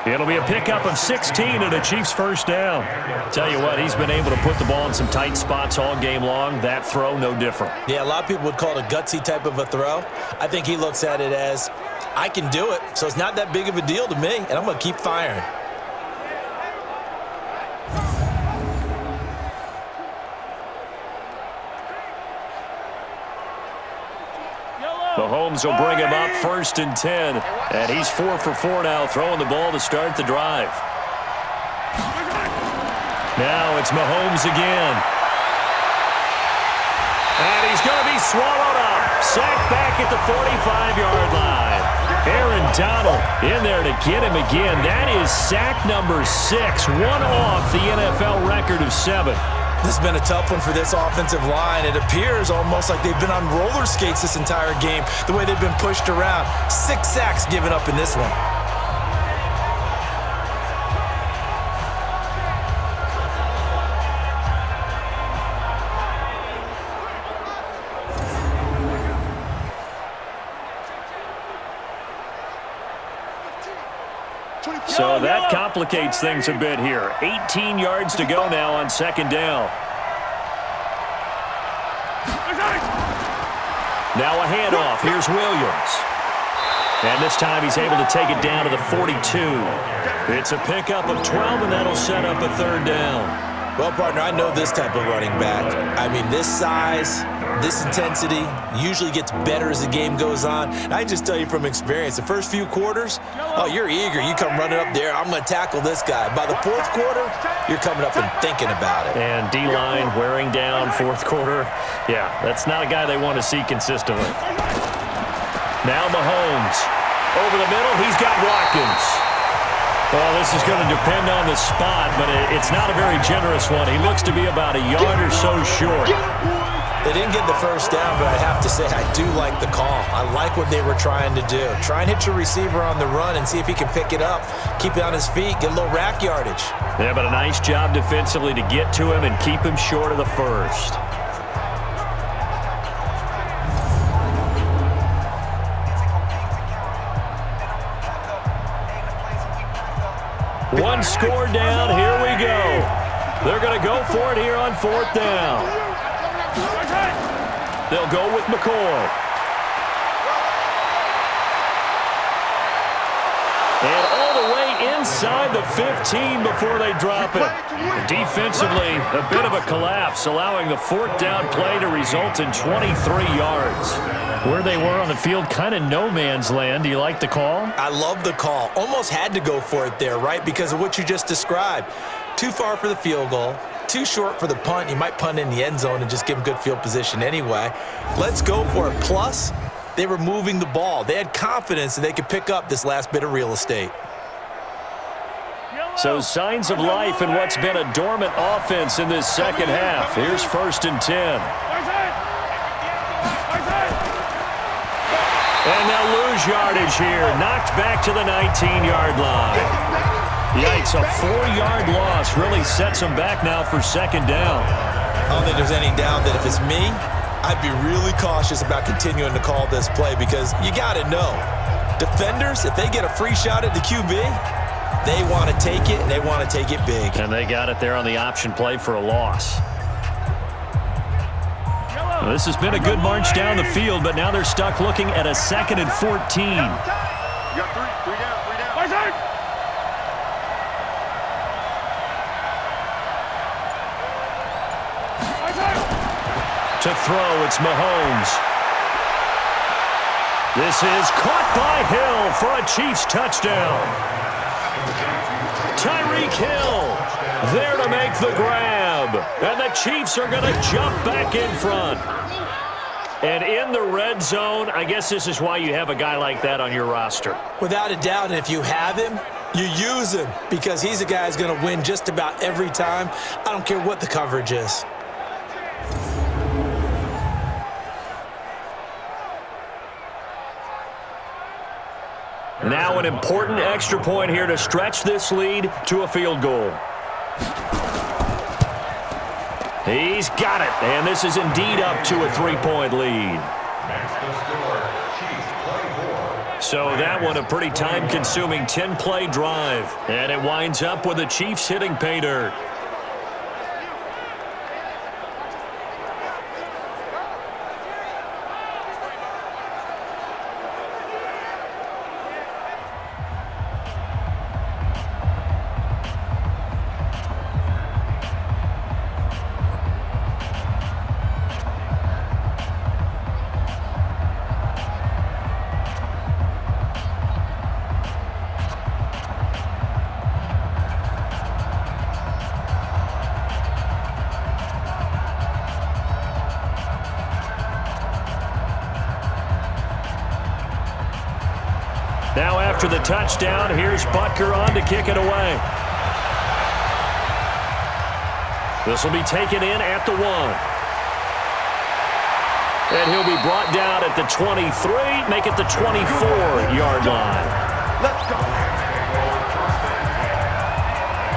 It'll be a pickup of 16 and a Chiefs 1st down. Tell you what, he's been able to put the ball in some tight spots all game long. That throw, no different. Yeah, a lot of people would call it a gutsy type of a throw. I think he looks at it as, I can do it, so it's not that big of a deal to me, and I'm going to keep firing. Mahomes will bring him up 1st and 10. And he's 4 for 4 now, throwing the ball to start the drive. Now it's Mahomes again. And he's going to be swallowed up. Sacked back at the 45-yard line. Aaron Donald in there to get him again. That is sack number 6, one off the NFL record of 7. This has been a tough one for this offensive line. It appears almost like they've been on roller skates this entire game, the way they've been pushed around. 6 sacks given up in this one. So that complicates things a bit here. 18 yards to go now on 2nd down. Now a handoff. Here's Williams. And this time he's able to take it down to the 42. It's a pickup of 12, and that'll set up a 3rd down. Well, partner, I know this type of running back. I mean, this size, this intensity usually gets better as the game goes on. And I just tell you from experience, the first few quarters, oh, you're eager. You come running up there, I'm going to tackle this guy. By the 4th quarter, you're coming up and thinking about it. And D-line wearing down 4th quarter. Yeah, that's not a guy they want to see consistently. Now Mahomes. Over the middle, he's got Watkins. Well, this is going to depend on the spot, but it's not a very generous one. He looks to be about a yard or so short. They didn't get the 1st down, but I have to say I do like the call. I like what they were trying to do. Try and hit your receiver on the run and see if he can pick it up, keep it on his feet, get a little rack yardage. Yeah, but a nice job defensively to get to him and keep him short of the 1st. One score down. Here we go. They're going to go for it here on 4th down. They'll go with McCoy. And all the way inside the 15 before they drop it. Defensively, a bit of a collapse, allowing the 4th down play to result in 23 yards. Where they were on the field, kind of no man's land. Do you like the call? I love the call. Almost had to go for it there, right? Because of what you just described. Too far for the field goal. Too short for the punt. You might punt in the end zone and just give them good field position anyway. Let's go for it. Plus, they were moving the ball. They had confidence that they could pick up this last bit of real estate. So signs of life in what's been a dormant offense in this 2nd half. Here's 1st and 10. And they'll lose yardage here. Knocked back to the 19-yard line. Yikes, a 4-yard loss really sets them back now for 2nd down. I don't think there's any doubt that if it's me, I'd be really cautious about continuing to call this play because you got to know, defenders, if they get a free shot at the QB, they want to take it, and they want to take it big. And they got it there on the option play for a loss. Well, this has been a good march down the field, but now they're stuck looking at a 2nd and 14. You got three down. To throw, it's Mahomes. This is caught by Hill for a Chiefs touchdown. Tyreek Hill there to make the grab. And the Chiefs are going to jump back in front. And in the red zone, I guess this is why you have a guy like that on your roster. Without a doubt, and if you have him, you use him because he's a guy who's going to win just about every time. I don't care what the coverage is. Now an important extra point here to stretch this lead to a field goal. He's got it, and this is indeed up to a 3-point lead. So that one a pretty time-consuming 10-play drive, and it winds up with the Chiefs hitting pay dirt. after the touchdown, here's Butker on to kick it away. This will be taken in at the 1. And he'll be brought down at the 23, make it the 24-yard line. Let's go.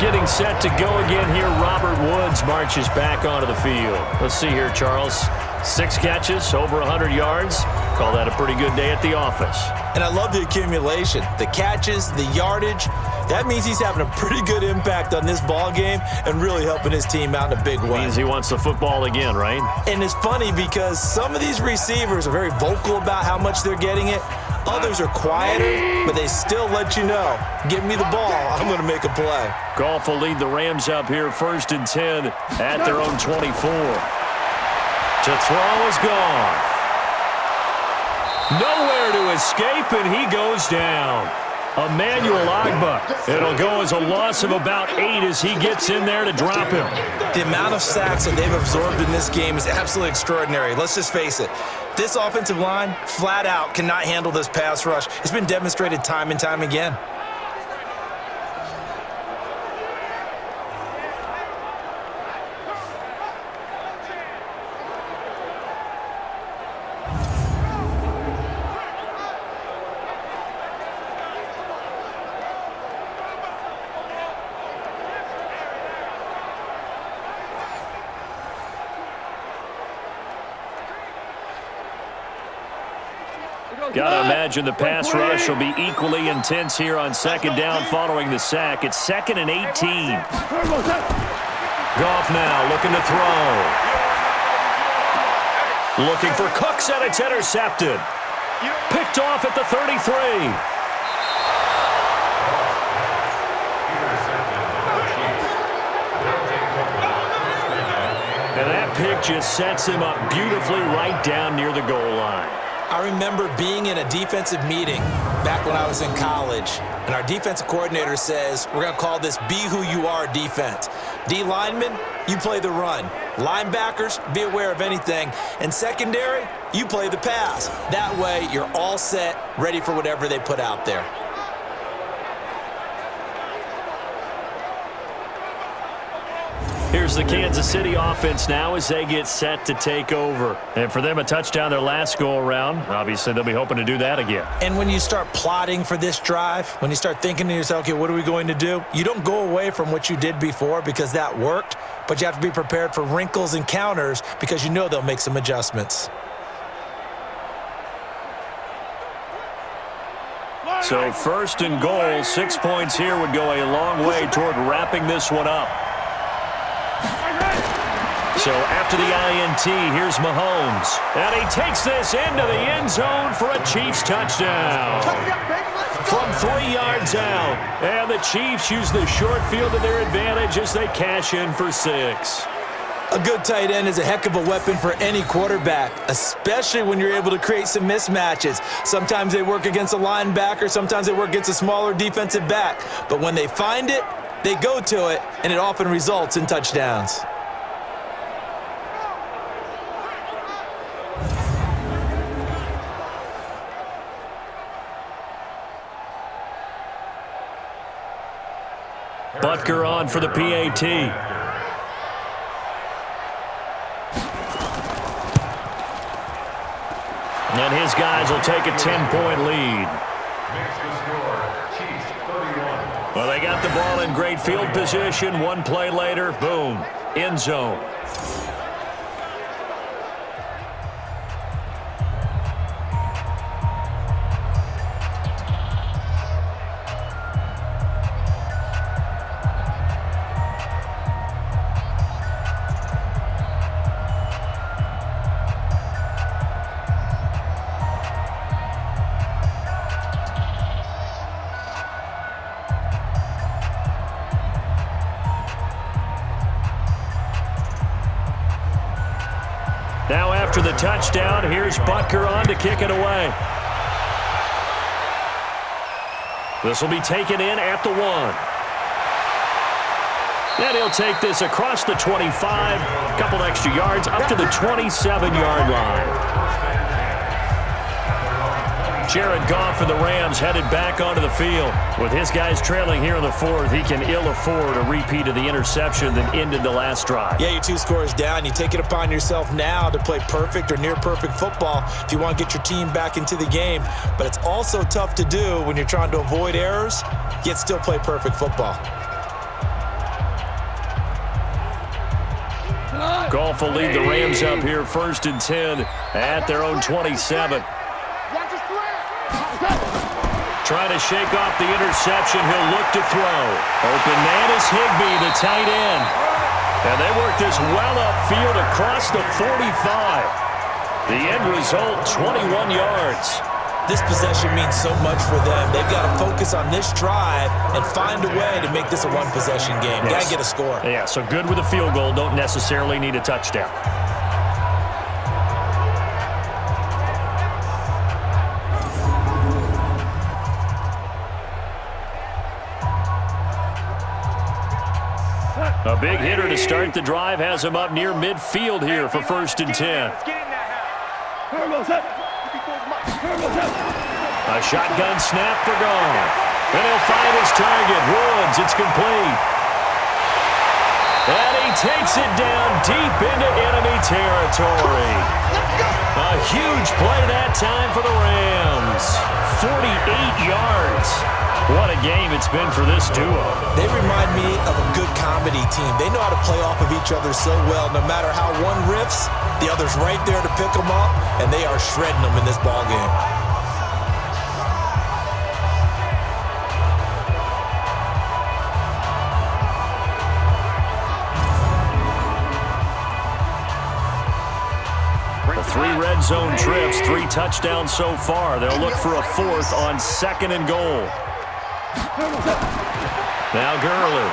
Getting set to go again here, Robert Woods marches back onto the field. Let's see here, Charles. 6 catches, over 100 yards. Call that a pretty good day at the office. And I love the accumulation, the catches, the yardage. That means he's having a pretty good impact on this ball game and really helping his team out in a big way. Means he wants the football again, right? And it's funny because some of these receivers are very vocal about how much they're getting it. Others are quieter, but they still let you know, give me the ball, I'm going to make a play. Goff will lead the Rams up here 1st and 10 at their own 24. To throw is Goff. Nowhere to escape, and he goes down. Emmanuel Ogbah. It'll go as a loss of about 8 as he gets in there to drop him. The amount of sacks that they've absorbed in this game is absolutely extraordinary. Let's just face it. This offensive line, flat out, cannot handle this pass rush. It's been demonstrated time and time again. Got to imagine the pass rush will be equally intense here on 2nd down following the sack. It's 2nd and 18. Goff now looking to throw. Looking for Cooks, and it's intercepted. Picked off at the 33. And that pick just sets him up beautifully right down near the goal line. I remember being in a defensive meeting back when I was in college, and our defensive coordinator says, we're going to call this Be Who You Are defense. D linemen, you play the run. Linebackers, be aware of anything. And secondary, you play the pass. That way, you're all set, ready for whatever they put out there. Here's the Kansas City offense now as they get set to take over. And for them, a touchdown their last go-around. Obviously, they'll be hoping to do that again. And when you start plotting for this drive, when you start thinking to yourself, okay, what are we going to do? You don't go away from what you did before because that worked, but you have to be prepared for wrinkles and counters because you know they'll make some adjustments. So 1st and goal, 6 points here would go a long way toward wrapping this one up. So after the INT, here's Mahomes. And he takes this into the end zone for a Chiefs touchdown. From 3 yards out. And the Chiefs use the short field to their advantage as they cash in for 6. A good tight end is a heck of a weapon for any quarterback, especially when you're able to create some mismatches. Sometimes they work against a linebacker, sometimes they work against a smaller defensive back. But when they find it, they go to it, and it often results in touchdowns. Butker on for the PAT. And his guys will take a 10-point lead. Well, they got the ball in great field position. One play later, boom, end zone. Now after the touchdown, here's Butker on to kick it away. This will be taken in at the 1. And he'll take this across the 25, a couple extra yards, up to the 27-yard line. Jared Goff and the Rams headed back onto the field. With his guys trailing here in the fourth, he can ill afford a repeat of the interception that ended the last drive. Yeah, you're 2 scores down. You take it upon yourself now to play perfect or near-perfect football if you want to get your team back into the game. But it's also tough to do when you're trying to avoid errors, yet still play perfect football. Goff will lead the Rams up here 1st and 10 at their own 27. Trying to shake off the interception. He'll look to throw. Open man is Higbee, the tight end. And they work this well upfield across the 45. The end result, 21 yards. This possession means so much for them. They've got to focus on this drive and find a way to make this a one-possession game. Yes. Got to get a score. Yeah, so good with a field goal. Don't necessarily need a touchdown. A big hitter to start the drive has him up near midfield here for 1st and 10. A shotgun snap for Goff. And he'll find his target. Woods, it's complete. And he takes it down deep into enemy territory. A huge play that time for the Rams. 48 yards. What a game it's been for this duo. They remind me of a good comedy team. They know how to play off of each other so well. No matter how one riffs, the other's right there to pick them up, and they are shredding them in this ball game. The 3 red zone trips, 3 touchdowns so far. They'll look for a 4th on 2nd and goal. Now Gurley,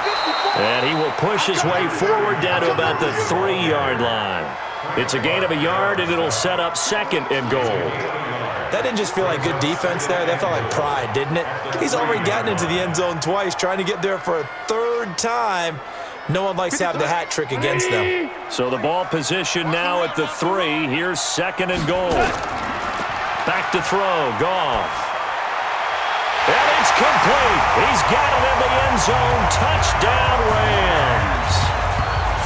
and he will push his way forward down to about the 3-yard line. It's a gain of a yard, and it'll set up 2nd and goal. That didn't just feel like good defense there. That felt like pride, didn't it? He's already gotten into the end zone twice, trying to get there for a 3rd time. No one likes to have the hat trick against them. So the ball position now at the 3. Here's 2nd and goal. Back to throw, Goff. And it's complete. He's got it in the end zone. Touchdown, Rams.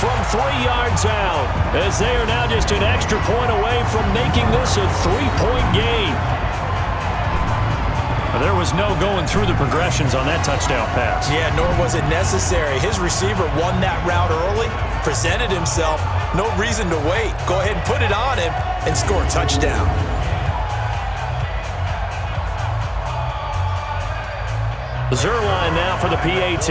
From 3 yards out, as they are now just an extra point away from making this a 3-point game. There was no going through the progressions on that touchdown pass. Yeah, nor was it necessary. His receiver won that route early, presented himself. No reason to wait. Go ahead and put it on him and score a touchdown. Zerline now for the PAT.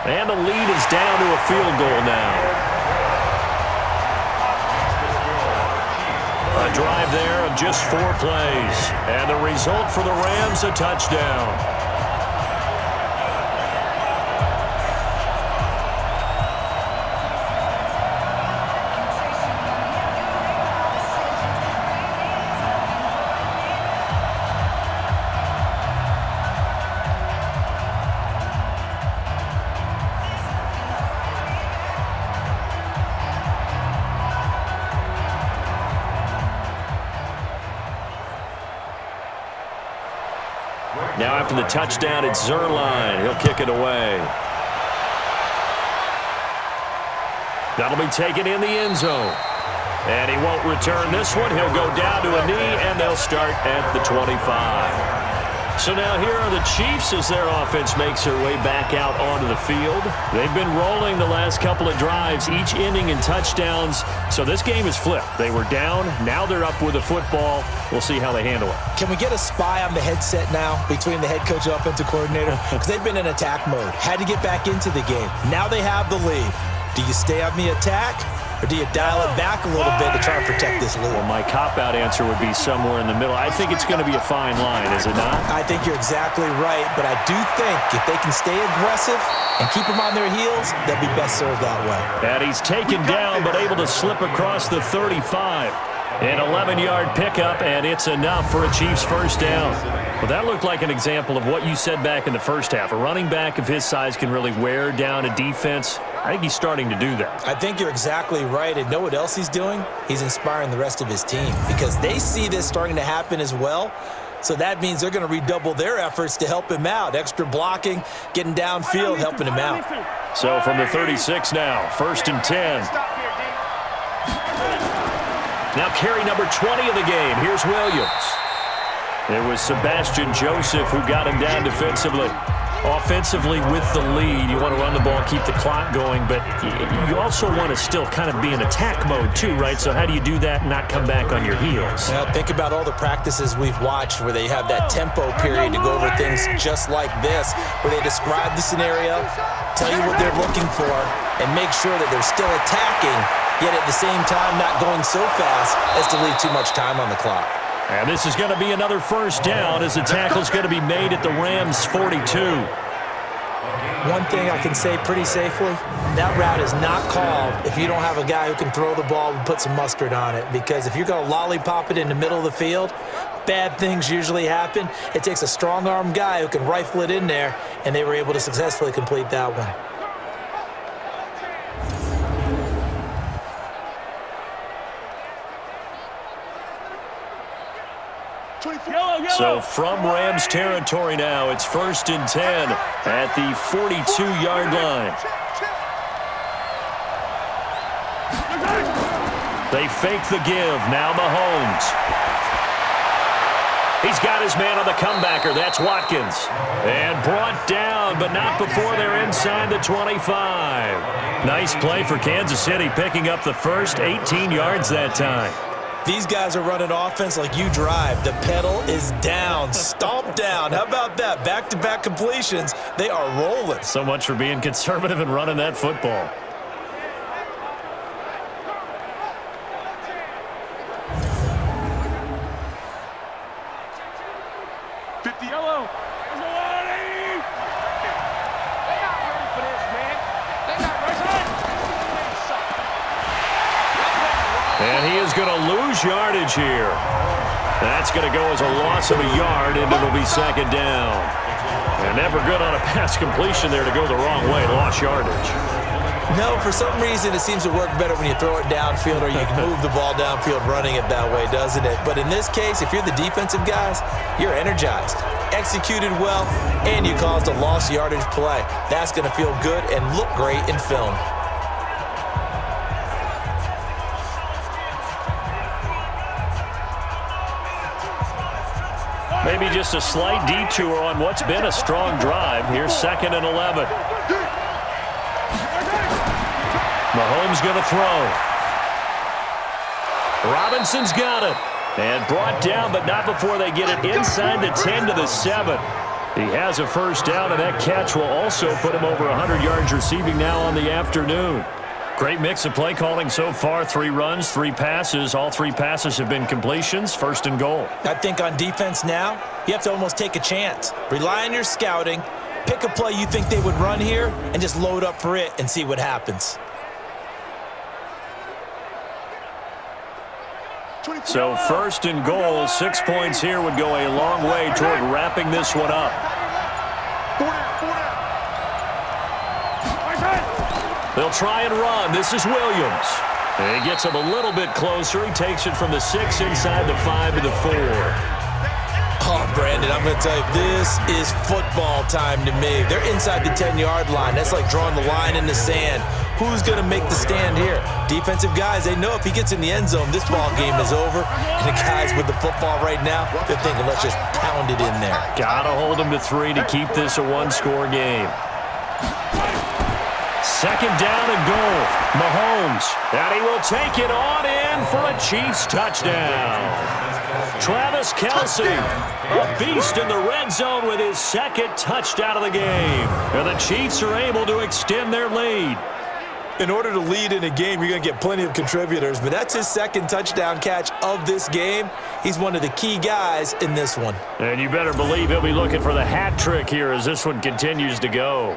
And the lead is down to a field goal now. A drive there of just 4 plays. And the result for the Rams, a touchdown. Now after the touchdown, it's Zerline. He'll kick it away. That'll be taken in the end zone. And he won't return this one. He'll go down to a knee, and they'll start at the 25. So now here are the Chiefs as their offense makes their way back out onto the field. They've been rolling the last couple of drives, each ending in touchdowns. So this game is flipped. They were down. Now they're up with the football. We'll see how they handle it. Can we get a spy on the headset now between the head coach and offensive coordinator? Because they've been in attack mode. Had to get back into the game. Now they have the lead. Do you stay on the attack, or do you dial it back a little bit to try and protect this lead? Well, my cop-out answer would be somewhere in the middle. I think it's going to be a fine line, is it not? I think you're exactly right, but I do think if they can stay aggressive and keep them on their heels, they'll be best served that way. And he's taken down, but able to slip across the 35. An 11-yard pickup, and it's enough for a Chiefs first down. Well, that looked like an example of what you said back in the first half. A running back of his size can really wear down a defense. I think he's starting to do that. I think you're exactly right. And know what else he's doing? He's inspiring the rest of his team because they see this starting to happen as well. So that means they're going to redouble their efforts to help him out. Extra blocking, getting downfield, helping him out. So from the 36 now, 1st and 10. Now carry number 20 of the game. Here's Williams. It was Sebastian Joseph who got him down defensively. Offensively with the lead, you want to run the ball, keep the clock going, but you also want to still kind of be in attack mode too, right? So how do you do that and not come back on your heels? Well, think about all the practices we've watched where they have that tempo period to go over things just like this, where they describe the scenario, tell you what they're looking for, and make sure that they're still attacking, yet at the same time not going so fast as to leave too much time on the clock. And this is going to be another first down as the tackle's going to be made at the Rams' 42. One thing I can say pretty safely, that route is not called if you don't have a guy who can throw the ball and put some mustard on it. Because if you're going to lollipop it in the middle of the field, bad things usually happen. It takes a strong-arm guy who can rifle it in there, and they were able to successfully complete that one. So from Rams territory now, it's 1st and 10 at the 42-yard line. They fake the give. Now Mahomes. He's got his man on the comebacker. That's Watkins. And brought down, but not before they're inside the 25. Nice play for Kansas City, picking up the first 18 yards that time. These guys are running offense like you drive. The pedal is down, stomp down. How about that? Back-to-back completions. They are rolling. So much for being conservative and running that football. Yellow. They're not ready for this, man. They're not ready. And he is going to lose yardage here. That's going to go as a loss of a yard, and it'll be 2nd down. And never good on a pass completion there to go the wrong way. Lost yardage. No, for some reason it seems to work better when you throw it downfield or you can move the ball downfield running it that way, doesn't it? But in this case, if you're the defensive guys, you're energized, executed well, and you caused a lost yardage play. That's going to feel good and look great in film. Maybe just a slight detour on what's been a strong drive. Here's 2nd and 11. Mahomes going to throw. Robinson's got it. And brought down, but not before they get it inside the 10 to the 7. He has a first down, and that catch will also put him over 100 yards receiving now on the afternoon. Great mix of play calling so far. 3 runs, 3 passes. All 3 passes have been completions. 1st and goal. I think on defense now, you have to almost take a chance. Rely on your scouting. Pick a play you think they would run here and just load up for it and see what happens. So 1st and goal, 6 points here would go a long way toward wrapping this one up. They'll try and run. This is Williams. And he gets him a little bit closer. He takes it from the 6 inside the 5 to the 4. Oh, Brandon, I'm going to tell you, this is football time to me. They're inside the 10-yard line. That's like drawing the line in the sand. Who's going to make the stand here? Defensive guys, they know if he gets in the end zone, this ball game is over. And the guys with the football right now, they're thinking, let's just pound it in there. Got to hold him to 3 to keep this a 1-score game. 2nd down and goal. Mahomes. And he will take it on in for a Chiefs touchdown. Travis Kelce, a beast in the red zone with his 2nd touchdown of the game. And the Chiefs are able to extend their lead. In order to lead in a game, you're going to get plenty of contributors, but that's his 2nd touchdown catch of this game. He's one of the key guys in this one. And you better believe he'll be looking for the hat trick here as this one continues to go.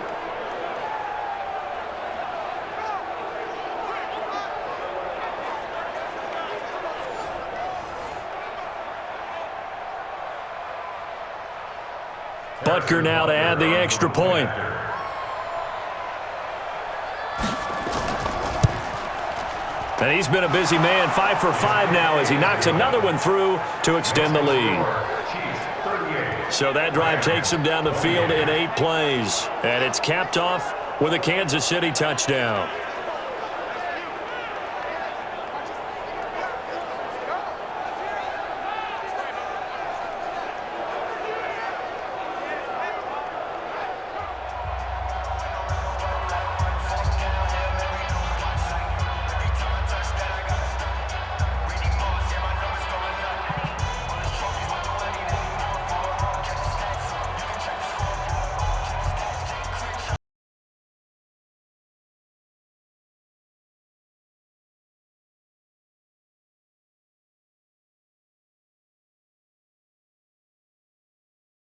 Butker now to add the extra point. And he's been a busy man, 5 for 5 now as he knocks another one through to extend the lead. So that drive takes him down the field in 8 plays. And it's capped off with a Kansas City touchdown.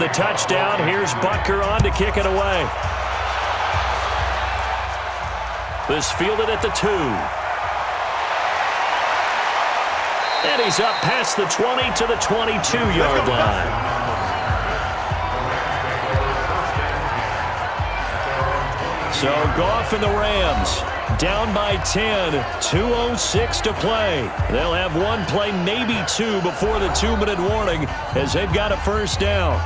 The touchdown. Here's Butker on to kick it away. This fielded at the 2. And he's up past the 20 to the 22-yard line. So Goff and the Rams down by 10, 2:06 to play. They'll have one play, maybe two, before the 2-minute warning as they've got a first down.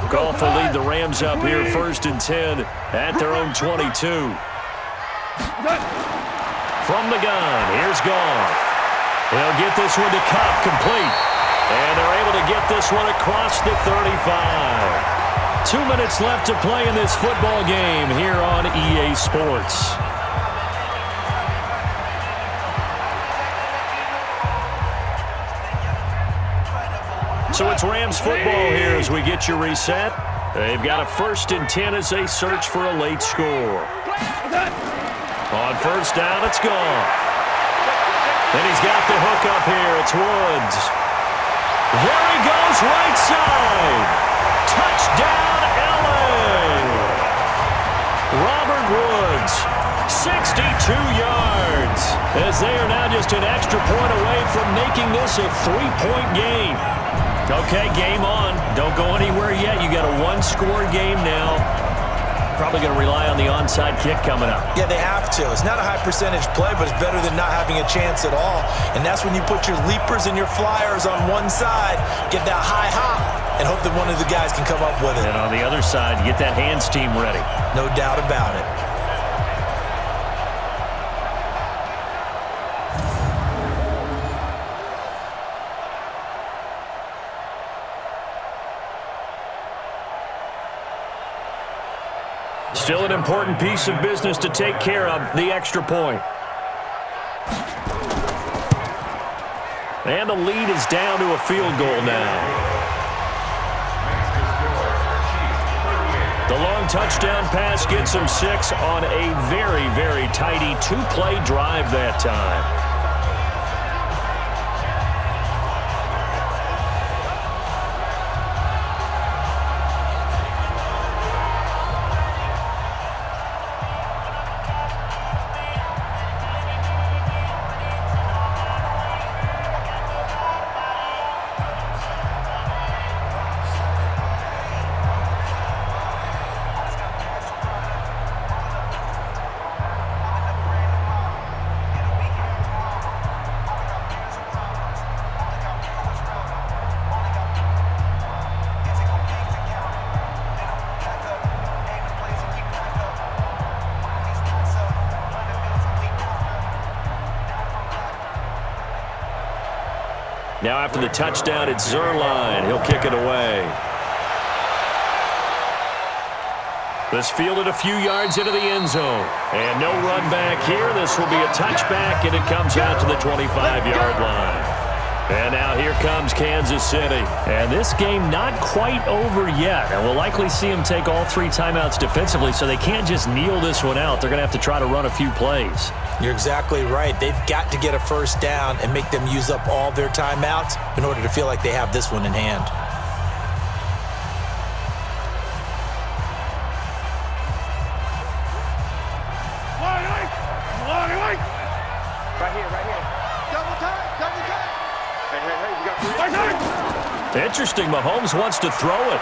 Goff will lead the Rams up here, 1st and 10 at their own 22. From the gun, here's Goff. They'll get this one to Cobb, complete. And they're able to get this one across the 35. 2 minutes left to play in this football game here on EA Sports. So it's Rams football here as we get you reset. They've got a 1st and 10 as they search for a late score. On first down, it's Goff. And he's got the hook up here. It's Woods. There he goes, right side. Touchdown, LA. Robert Woods, 62 yards. As they are now just an extra point away from making this a 3-point game. Okay, game on. Don't go anywhere yet. You got a 1-score game now. Probably going to rely on the onside kick coming up. Yeah, they have to. It's not a high percentage play, but it's better than not having a chance at all. And that's when you put your leapers and your flyers on one side, get that high hop, and hope that one of the guys can come up with it. And on the other side, get that hands team ready. No doubt about it. Still an important piece of business to take care of, the extra point. And the lead is down to a field goal now. The long touchdown pass gets them 6 on a very, very tidy 2-play drive that time. Now after the touchdown, it's Zerline. He'll kick it away. This fielded a few yards into the end zone. And no run back here. This will be a touchback, and it comes out to the 25-yard line. And now here comes Kansas City. And this game not quite over yet. And we'll likely see them take all 3 timeouts defensively, so they can't just kneel this one out. They're going to have to try to run a few plays. You're exactly right. They've got to get a first down and make them use up all their timeouts in order to feel like they have this one in hand. Right here. Double time. Interesting, Mahomes wants to throw it.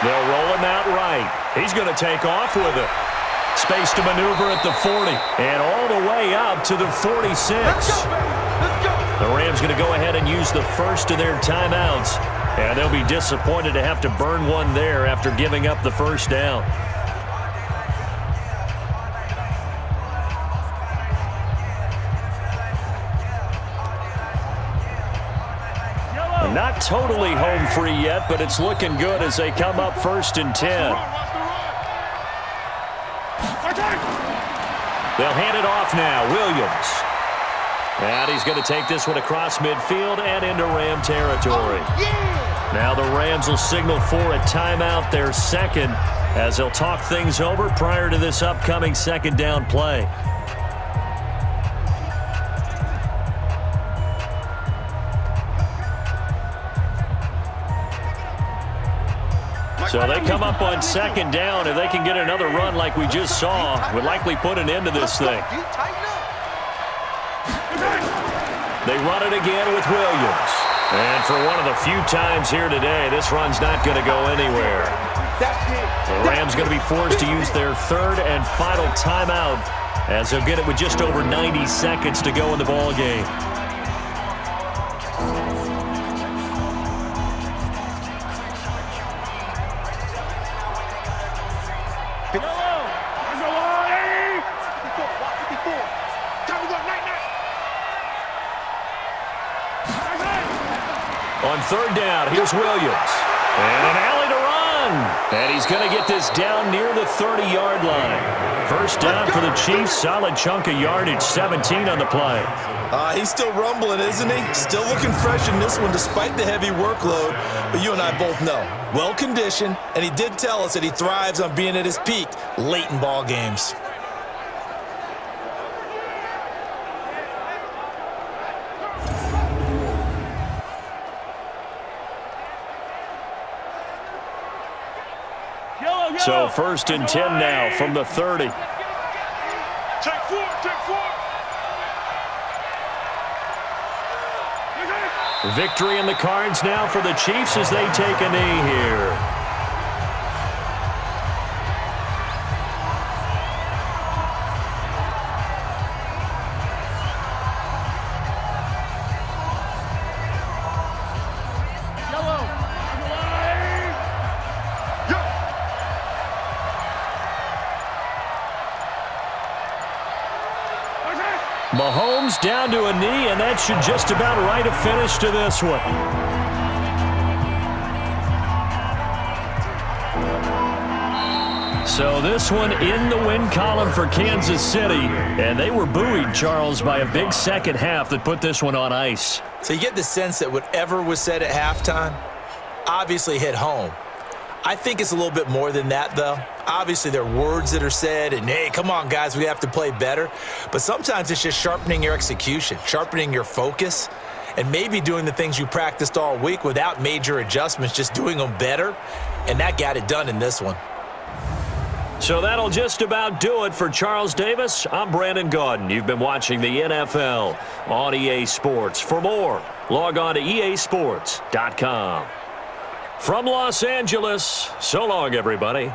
They'll roll him out right. He's going to take off with it. Space to maneuver at the 40. And all the way up to the 46. The Rams going to go ahead and use the first of their timeouts. And they'll be disappointed to have to burn one there after giving up the first down. Not totally home free yet, but it's looking good as they come up 1st and 10. They'll hand it off now. Williams. And he's going to take this one across midfield and into Ram territory. Now the Rams will signal for a timeout, their second, as they'll talk things over prior to this upcoming second down play. So they come up on second down. If they can get another run like we just saw, would likely put an end to this thing. They run it again with Williams. And for one of the few times here today, this run's not going to go anywhere. The Rams going to be forced to use their third and final timeout as they'll get it with just over 90 seconds to go in the ball game. On third down, here's Williams. And an alley to run. And he's going to get this down near the 30-yard line. First down for the Chiefs. Solid chunk of yardage, 17 on the play. He's still rumbling, isn't he? Still looking fresh in this one despite the heavy workload. But you and I both know, well-conditioned, and he did tell us that he thrives on being at his peak late in ball games. So 1st and 10 now from the 30. Take four, take four. Victory in the cards now for the Chiefs as they take a knee here. Mahomes down to a knee, and that should just about write a finish to this one. So this one in the win column for Kansas City, and they were buoyed, Charles, by a big second half that put this one on ice. So you get the sense that whatever was said at halftime obviously hit home. I think it's a little bit more than that, though. Obviously, there are words that are said, and, hey, come on, guys, we have to play better. But sometimes it's just sharpening your execution, sharpening your focus, and maybe doing the things you practiced all week without major adjustments, just doing them better. And that got it done in this one. So that'll just about do it for Charles Davis. I'm Brandon Gaudin. You've been watching the NFL on EA Sports. For more, log on to easports.com. From Los Angeles, so long, everybody.